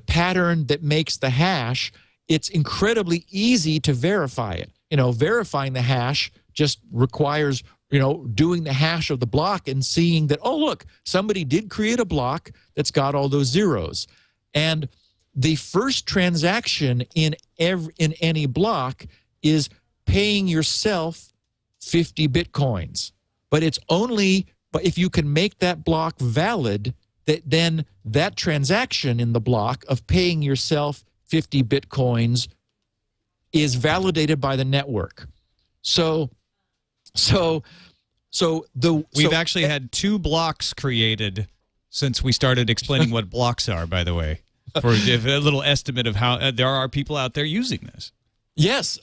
Speaker 5: pattern that makes the hash, it's incredibly easy to verify it. Verifying the hash just requires doing the hash of the block and seeing that, oh, look, somebody did create a block that's got all those zeros. And the first transaction in any block is paying yourself 50 Bitcoins. But it's only if you can make that block valid, then that transaction in the block of paying yourself 50 Bitcoins is validated by the network.
Speaker 1: We've actually had 2 blocks created since we started explaining what blocks are, by the way, for a little estimate of how there are people out there using this.
Speaker 5: Yes.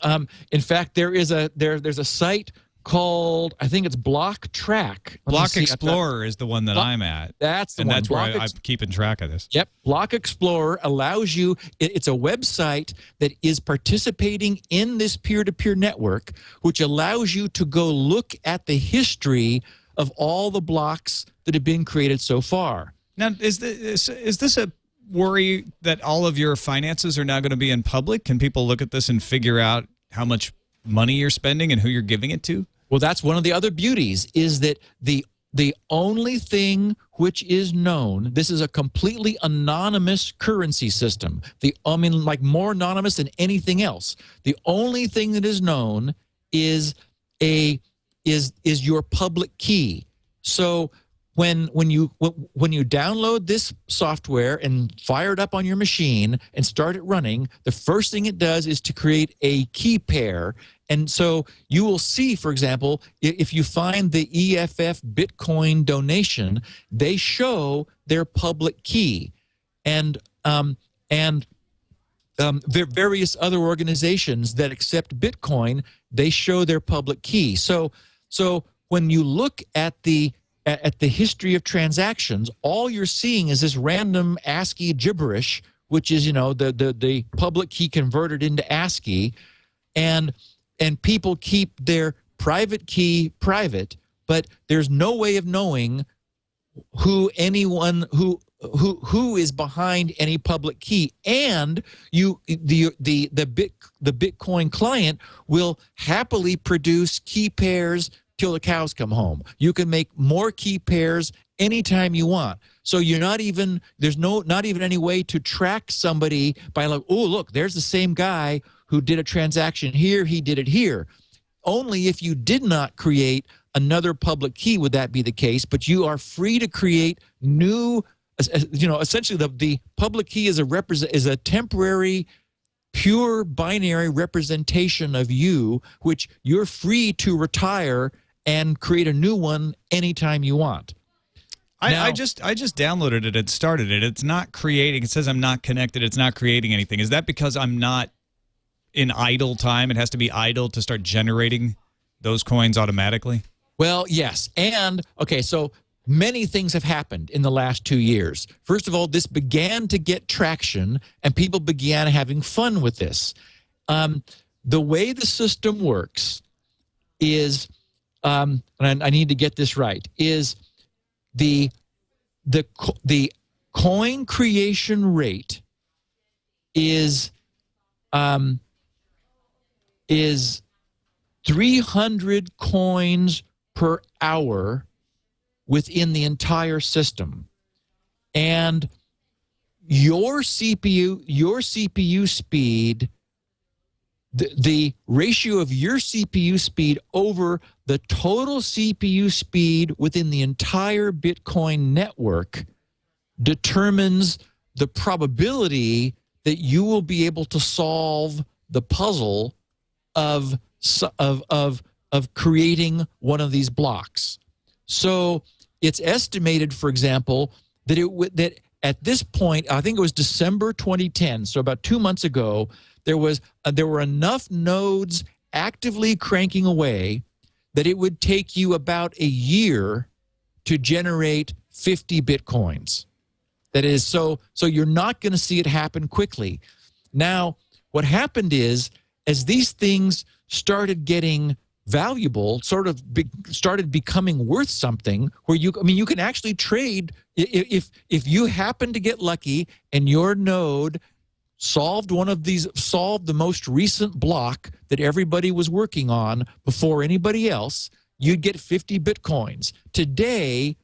Speaker 5: In fact, there's a site called, I think it's Block Track.
Speaker 1: Block Explorer is the one that I'm at.
Speaker 5: That's the one.
Speaker 1: That's where I'm keeping track of this.
Speaker 5: Yep. Block Explorer allows you, it's a website that is participating in this peer-to-peer network, which allows you to go look at the history of all the blocks that have been created so far.
Speaker 1: Now, is this a worry that all of your finances are now going to be in public? Can people look at this and figure out how much money you're spending and who you're giving it to?
Speaker 5: Well, that's one of the other beauties, is that the only thing which is known, this is a completely anonymous currency system. Like more anonymous than anything else. The only thing that is known is your public key. So when you download this software and fire it up on your machine and start it running, the first thing it does is to create a key pair. And so you will see, for example, if you find the EFF Bitcoin donation, they show their public key, and various other organizations that accept Bitcoin, they show their public key. So when you look at the history of transactions, all you're seeing is this random ASCII gibberish, which is the public key converted into ASCII, and people keep their private key private, but there's no way of knowing who is behind any public key. And the Bitcoin client will happily produce key pairs till the cows come home. You can make more key pairs anytime you want. So there's not even any way to track somebody by like, oh, look, there's the same guy who did a transaction here, he did it here. Only if you did not create another public key would that be the case, but you are free to create new, essentially the public key is a temporary, pure binary representation of you, which you're free to retire and create a new one anytime you want.
Speaker 1: I just downloaded it and started it. It's not creating. It says I'm not connected. It's not creating anything. Is that because I'm not in idle time? It has to be idle to start generating those coins automatically?
Speaker 5: Well, yes. And, okay, so many things have happened in the last 2 years. First of all, this began to get traction, and people began having fun with this. The way the system works is, and I need to get this right, is the coin creation rate is 300 coins per hour within the entire system. And your CPU speed, the ratio of your CPU speed over the total CPU speed within the entire Bitcoin network determines the probability that you will be able to solve the puzzle of creating one of these blocks. So it's estimated, for example, that at this point, I think it was December 2010, so about 2 months ago, there were enough nodes actively cranking away that it would take you about a year to generate 50 Bitcoins. That is, so you're not going to see it happen quickly. Now, what happened is, as these things started getting valuable, started becoming worth something, where you can actually trade if you happen to get lucky and your node solved the most recent block that everybody was working on before anybody else, you'd get 50 Bitcoins. Today,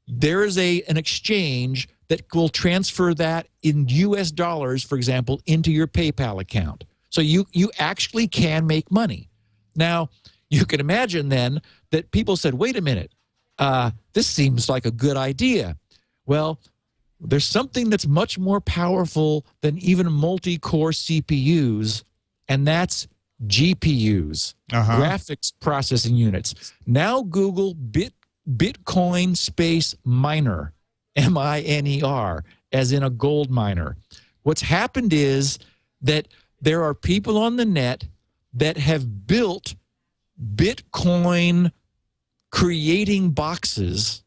Speaker 5: there is an exchange that will transfer that in US dollars, for example, into your PayPal account. So you actually can make money. Now, you can imagine then that people said, wait a minute, this seems like a good idea. Well, there's something that's much more powerful than even multi-core CPUs, and that's GPUs, graphics processing units. Now Google Bitcoin space miner, M-I-N-E-R, as in a gold miner. What's happened is that there are people on the net that have built Bitcoin creating boxes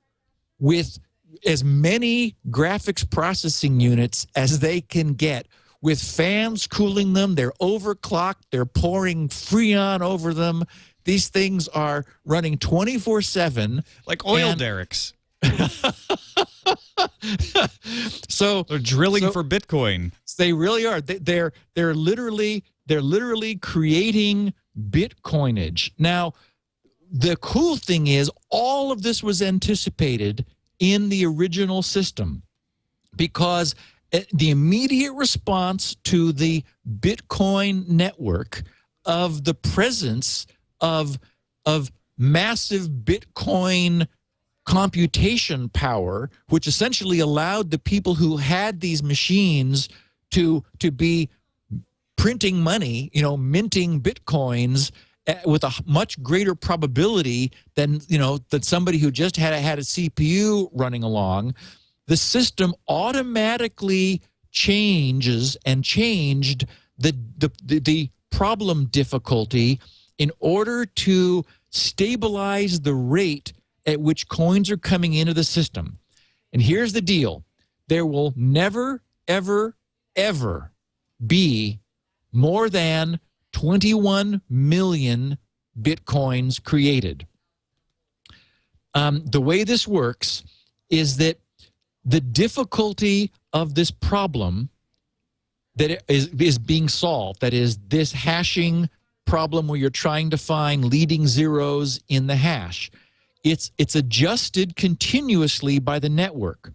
Speaker 5: with as many graphics processing units as they can get, with fans cooling them. They're overclocked. They're pouring Freon over them. These things are running 24/7.
Speaker 1: Like oil derricks.
Speaker 5: So
Speaker 1: they're drilling for Bitcoin.
Speaker 5: They really are. They're literally creating Bitcoinage. Now, the cool thing is, all of this was anticipated in the original system, because the immediate response to the Bitcoin network of the presence of massive Bitcoin computation power, which essentially allowed the people who had these machines to be printing money, minting Bitcoins with a much greater probability than somebody who just had a CPU running along. The system automatically changed the problem difficulty in order to stabilize the rate at which coins are coming into the system. And here's the deal: there will never, ever, ever be more than 21 million Bitcoins created. The way this works is that the difficulty of this problem that is being solved, that is this hashing problem where you're trying to find leading zeros in the hash, it's adjusted continuously by the network,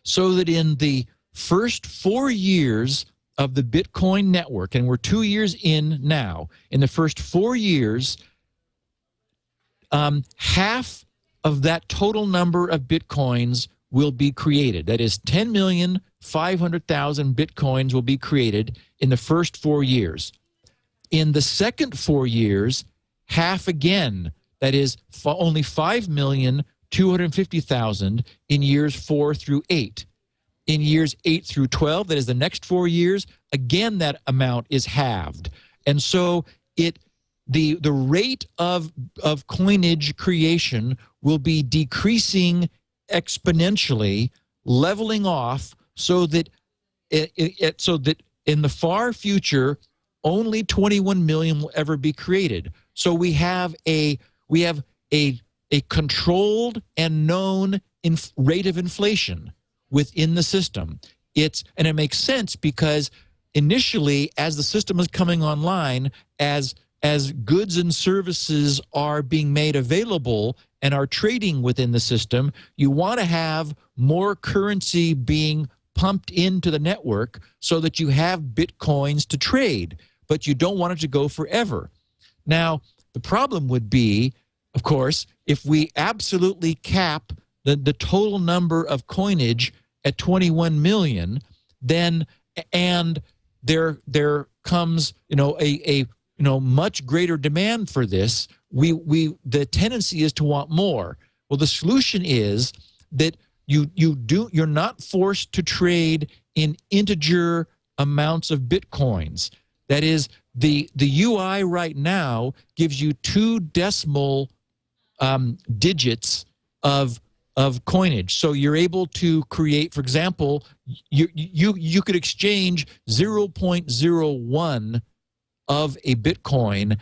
Speaker 5: so that in the first 4 years of the Bitcoin network, and we're 2 years in now, in the first 4 years, half of that total number of Bitcoins will be created. That is 10,500,000 Bitcoins will be created in the first 4 years. In the second 4 years, half again, that is only 5,250,000 in years 4 through 8. In years 8 through 12, that is the next 4 years, again that amount is halved. And so the rate of coinage creation will be decreasing exponentially, leveling off, so that in the far future, only 21 million will ever be created. So we have a controlled and known rate of inflation within the system. And it makes sense, because initially, as the system is coming online, as as goods and services are being made available and are trading within the system, you want to have more currency being pumped into the network so that you have Bitcoins to trade, but you don't want it to go forever. Now, the problem would be, of course, if we absolutely cap the total number of coinage at 21 million, then and there comes a much greater demand for this. The tendency is to want more. Well, the solution is that you're not forced to trade in integer amounts of Bitcoins. That is, the UI right now gives you 2 decimal digits of coinage. So you're able to create, for example, you could exchange 0.01 of a Bitcoin,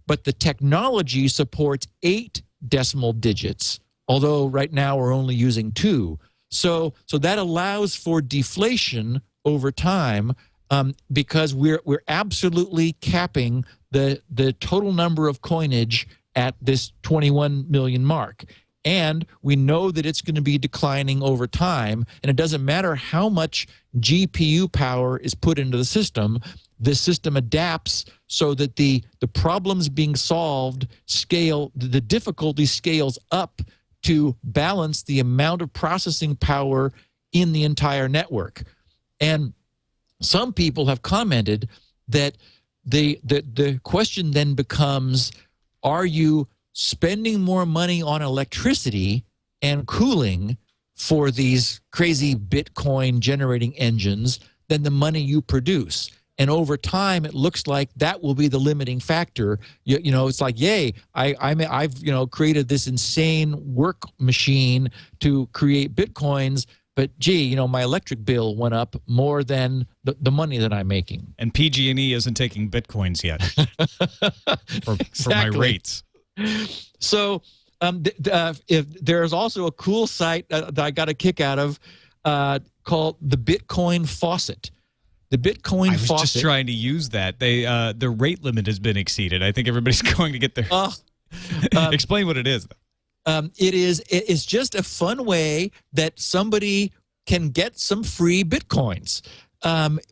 Speaker 5: but the technology supports 8 decimal digits, although right now we're only using 2. So that allows for deflation over time, because we're absolutely capping the total number of coinage at this 21 million mark. And we know that it's going to be declining over time, and it doesn't matter how much GPU power is put into the system adapts so that the problems being solved scale, the difficulty scales up to balance the amount of processing power in the entire network. And some people have commented that the question then becomes, are you spending more money on electricity and cooling for these crazy Bitcoin generating engines than the money you produce? And over time, it looks like that will be the limiting factor. It's like, yay, I've created this insane work machine to create Bitcoins, but gee, my electric bill went up more than the money that I'm making.
Speaker 1: And PG&E isn't taking Bitcoins yet for my rates.
Speaker 5: So if there's also a cool site that I got a kick out of called the Bitcoin Faucet. The Bitcoin Faucet. I was
Speaker 1: just trying to use that. The rate limit has been exceeded. I think everybody's going to get their. Explain what it is.
Speaker 5: It's just a fun way that somebody can get some free Bitcoins.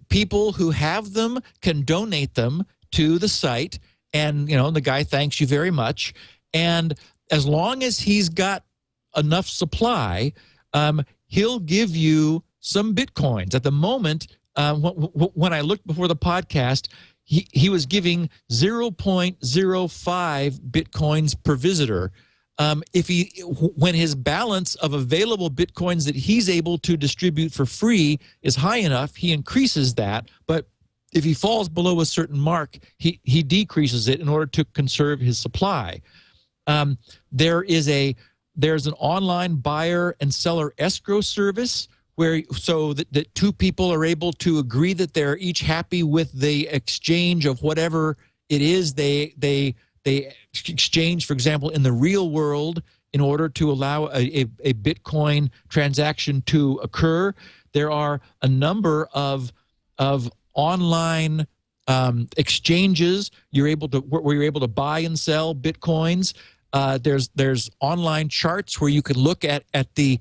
Speaker 5: People who have them can donate them to the site, and the guy thanks you very much. And as long as he's got enough supply, he'll give you some Bitcoins. At the moment, when I looked before the podcast, he was giving 0.05 Bitcoins per visitor. When his balance of available Bitcoins that he's able to distribute for free is high enough, he increases that. But if he falls below a certain mark, he decreases it in order to conserve his supply. There's an online buyer and seller escrow service so that 2 people are able to agree that they're each happy with the exchange of whatever it is they exchange, for example, in the real world, in order to allow a Bitcoin transaction to occur. There are a number of online exchanges where you're able to buy and sell Bitcoins. There's online charts where you can look at the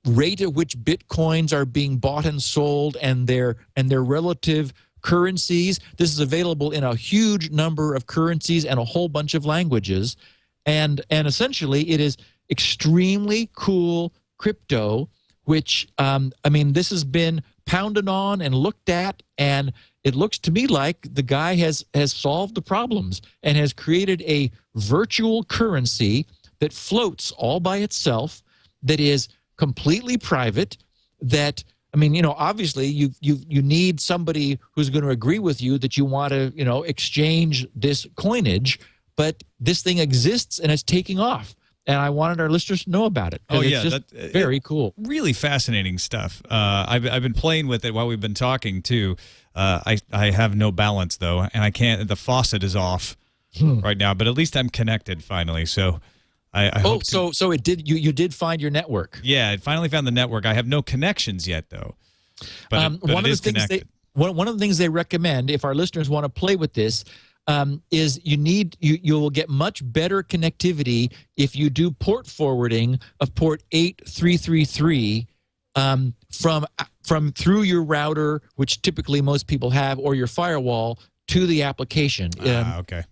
Speaker 5: rate at which Bitcoins are being bought and sold and their relative currencies. This is available in a huge number of currencies and a whole bunch of languages. And essentially, it is extremely cool crypto, which, this has been pounded on and looked at, and it looks to me like the guy has solved the problems and has created a virtual currency that floats all by itself, that is completely private, that obviously you need somebody who's going to agree with you that you want to exchange this coinage, but this thing exists and it's taking off, and I wanted our listeners to know about it.
Speaker 1: Oh yeah,
Speaker 5: that's very cool.
Speaker 1: Really fascinating stuff. I've been playing with it while we've been talking too. I have no balance though, and I can't. The faucet is off right now, but at least I'm connected finally. So. I hope
Speaker 5: so it did. You did find your network.
Speaker 1: Yeah, I finally found the network. I have no connections yet, though. But it is connected.
Speaker 5: One of the things they recommend, if our listeners want to play with this, is you will get much better connectivity if you do port forwarding of port 8333 from through your router, which typically most people have, or your firewall to the application.
Speaker 1: Okay.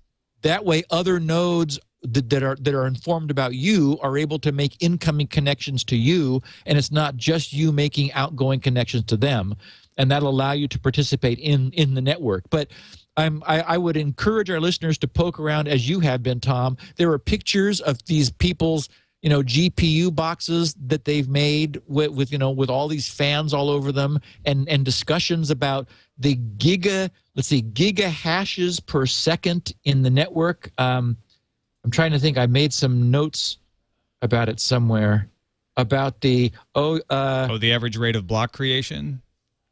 Speaker 5: That way, other nodes that are informed about you are able to make incoming connections to you, and it's not just you making outgoing connections to them, and that'll allow you to participate in the network. But I would encourage our listeners to poke around as you have been, Tom. There are pictures of these people's GPU boxes that they've made with all these fans all over them, and discussions about the giga hashes per second in the network. I'm trying to think. I made some notes about it somewhere about the
Speaker 1: the average rate of block creation.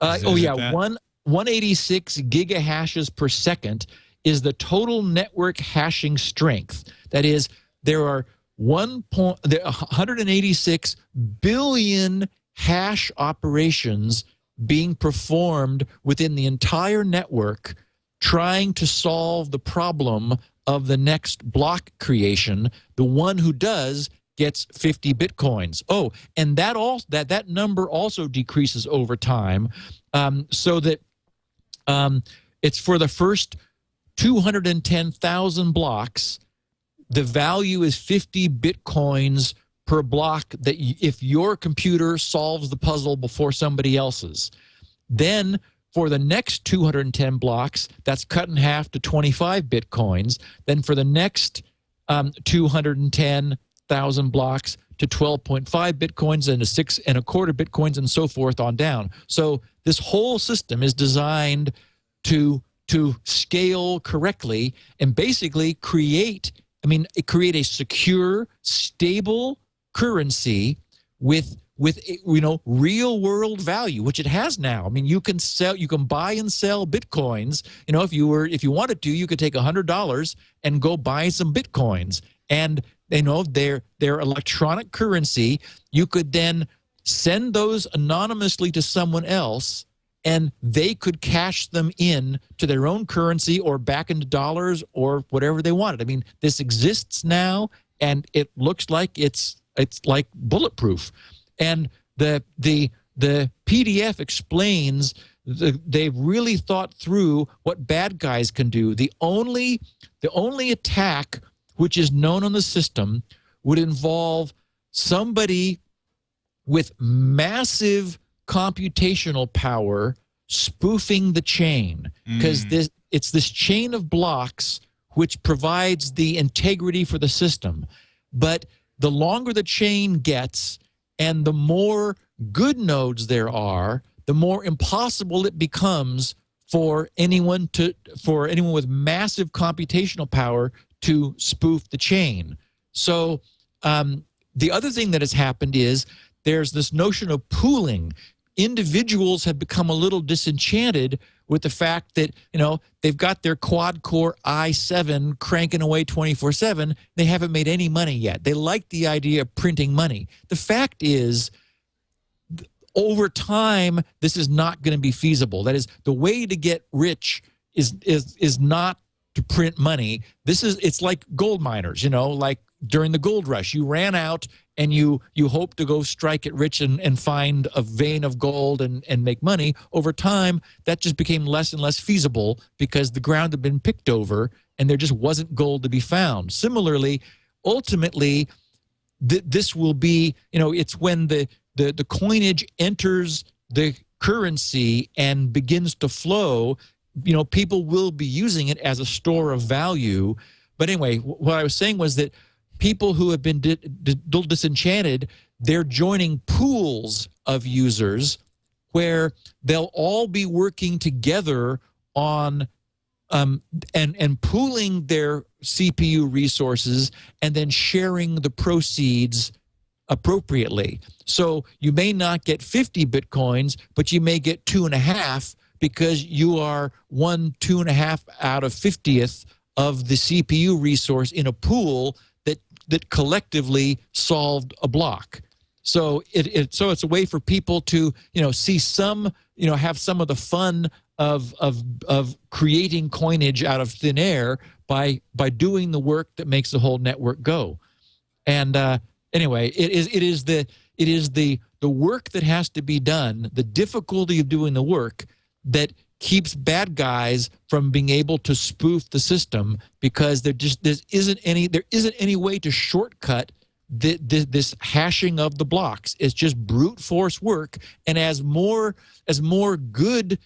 Speaker 5: 186 giga hashes per second is the total network hashing strength. That is, there are 186 billion hash operations being performed within the entire network, trying to solve the problem of the next block creation. The one who does gets 50 bitcoins. Oh, and that number also decreases over time, so that it's for the first 210,000 blocks. The value is 50 bitcoins per block that if your computer solves the puzzle before somebody else's. Then for the next 210 blocks, that's cut in half to 25 bitcoins. Then for the next 210,000 blocks to 12.5 bitcoins and to 6.25 bitcoins and so forth on down. So this whole system is designed to scale correctly and basically create a secure, stable currency with real world value, which it has now. I mean, you can buy and sell bitcoins. If you wanted to, you could take $100 and go buy some bitcoins, and their electronic currency. You could then send those anonymously to someone else, and they could cash them in to their own currency or back into dollars or whatever they wanted. I mean, this exists now, and it looks like it's like bulletproof. And the PDF explains they've really thought through what bad guys can do. The only attack which is known on the system would involve somebody with massive computational power spoofing the chain, because it's this chain of blocks which provides the integrity for the system. But the longer the chain gets and the more good nodes there are, the more impossible it becomes for anyone with massive computational power to spoof the chain. So the other thing that has happened is there's this notion of pooling. Individuals have become a little disenchanted with the fact that, they've got their quad-core i7 cranking away 24/7. They haven't made any money yet. They like the idea of printing money. The fact is, over time, this is not going to be feasible. That is, the way to get rich is not to print money. It's like gold miners, like during the gold rush. You ran out and you hope to go strike it rich and find a vein of gold and make money. Over time, that just became less and less feasible because the ground had been picked over and there just wasn't gold to be found. Similarly, ultimately, this will be, it's when the coinage enters the currency and begins to flow, people will be using it as a store of value. But anyway, what I was saying was that people who have been disenchanted, they're joining pools of users where they'll all be working together on and pooling their CPU resources and then sharing the proceeds appropriately. So you may not get 50 bitcoins, but you may get 2.5 because you are 2.5 out of 50th of the CPU resource in a pool that collectively solved a block. So it's a way for people to see some, have some of the fun of creating coinage out of thin air by doing the work that makes the whole network go. And anyway, it is the work that has to be done, the difficulty of doing the work that keeps bad guys from being able to spoof the system, because there isn't any way to shortcut this hashing of the blocks. It's just brute force work, and as more good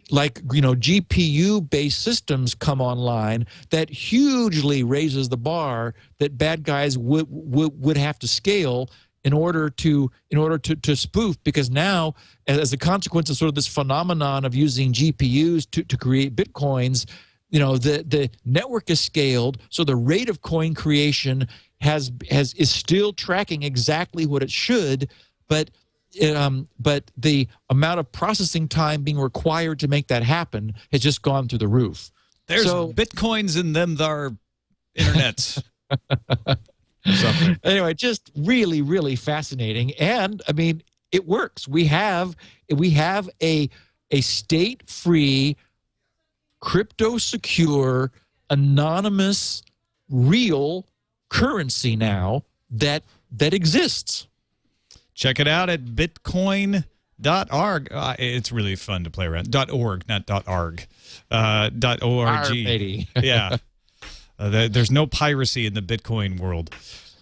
Speaker 5: GPU based systems come online, that hugely raises the bar that bad guys would have to scale in order to spoof, because now, as a consequence of sort of this phenomenon of using GPUs to create Bitcoins, the network is scaled, so the rate of coin creation is still tracking exactly what it should, but the amount of processing time being required to make that happen has just gone through the roof.
Speaker 1: There's Bitcoins in them thar internets.
Speaker 5: Anyway, just really, really fascinating. And I mean, it works. We have a state-free, crypto-secure, anonymous, real currency now that exists.
Speaker 1: Check it out at bitcoin.org. It's really fun to play around. .org, not .arg. .org. Yeah. There's no piracy in the Bitcoin world.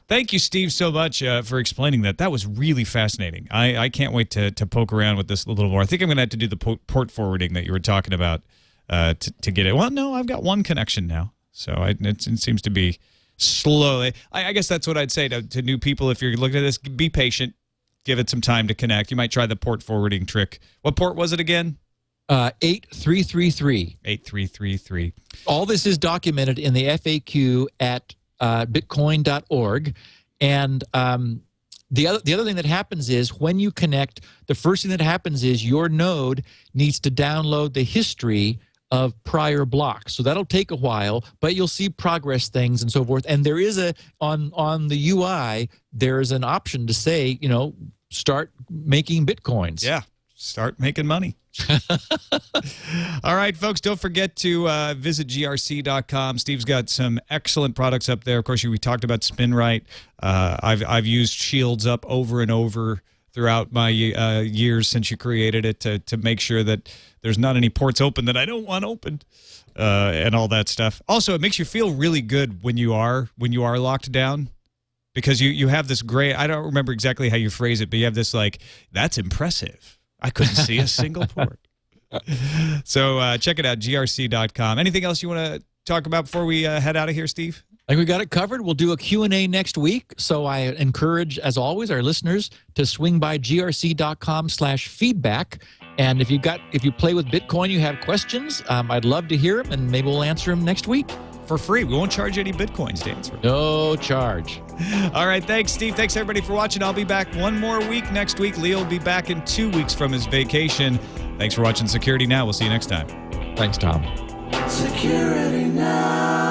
Speaker 1: Thank you, Steve, so much for explaining that. That was really fascinating. I can't wait to poke around with this a little more. I think I'm going to have to do the port forwarding that you were talking about to get it. Well, no, I've got one connection now, so it seems to be slow. I guess that's what I'd say to new people. If you're looking at this, be patient. Give it some time to connect. You might try the port forwarding trick. What port was it again?
Speaker 5: 8333.
Speaker 1: 8333.
Speaker 5: All this is documented in the FAQ at bitcoin.org. And the other thing that happens is when you connect, the first thing that happens is your node needs to download the history of prior blocks. So that'll take a while, but you'll see progress things and so forth. And there is on the UI, there is an option to say, start making Bitcoins.
Speaker 1: Yeah, start making money. All right, folks, don't forget to visit grc.com. Steve's got some excellent products up there. Of course, we talked about Spinrite. I've used Shields Up over and over throughout my years since you created it to make sure that there's not any ports open that I don't want opened, and all that stuff. Also, it makes you feel really good when you are locked down, because you have this great, I don't remember exactly how you phrase it, but you have this like, that's impressive. I couldn't see a single port. So check it out, grc.com. Anything else you want to talk about before we head out of here, Steve?
Speaker 5: I think we got it covered. We'll do a Q&A next week. So I encourage, as always, our listeners to swing by grc.com/feedback. And if you play with Bitcoin, you have questions, I'd love to hear them, and maybe we'll answer them next week.
Speaker 1: For free. We won't charge any Bitcoins to answer.
Speaker 5: No charge.
Speaker 1: All right. Thanks, Steve. Thanks, everybody, for watching. I'll be back one more week next week. Leo will be back in 2 weeks from his vacation. Thanks for watching Security Now. We'll see you next time.
Speaker 5: Thanks, Tom.
Speaker 2: Security Now.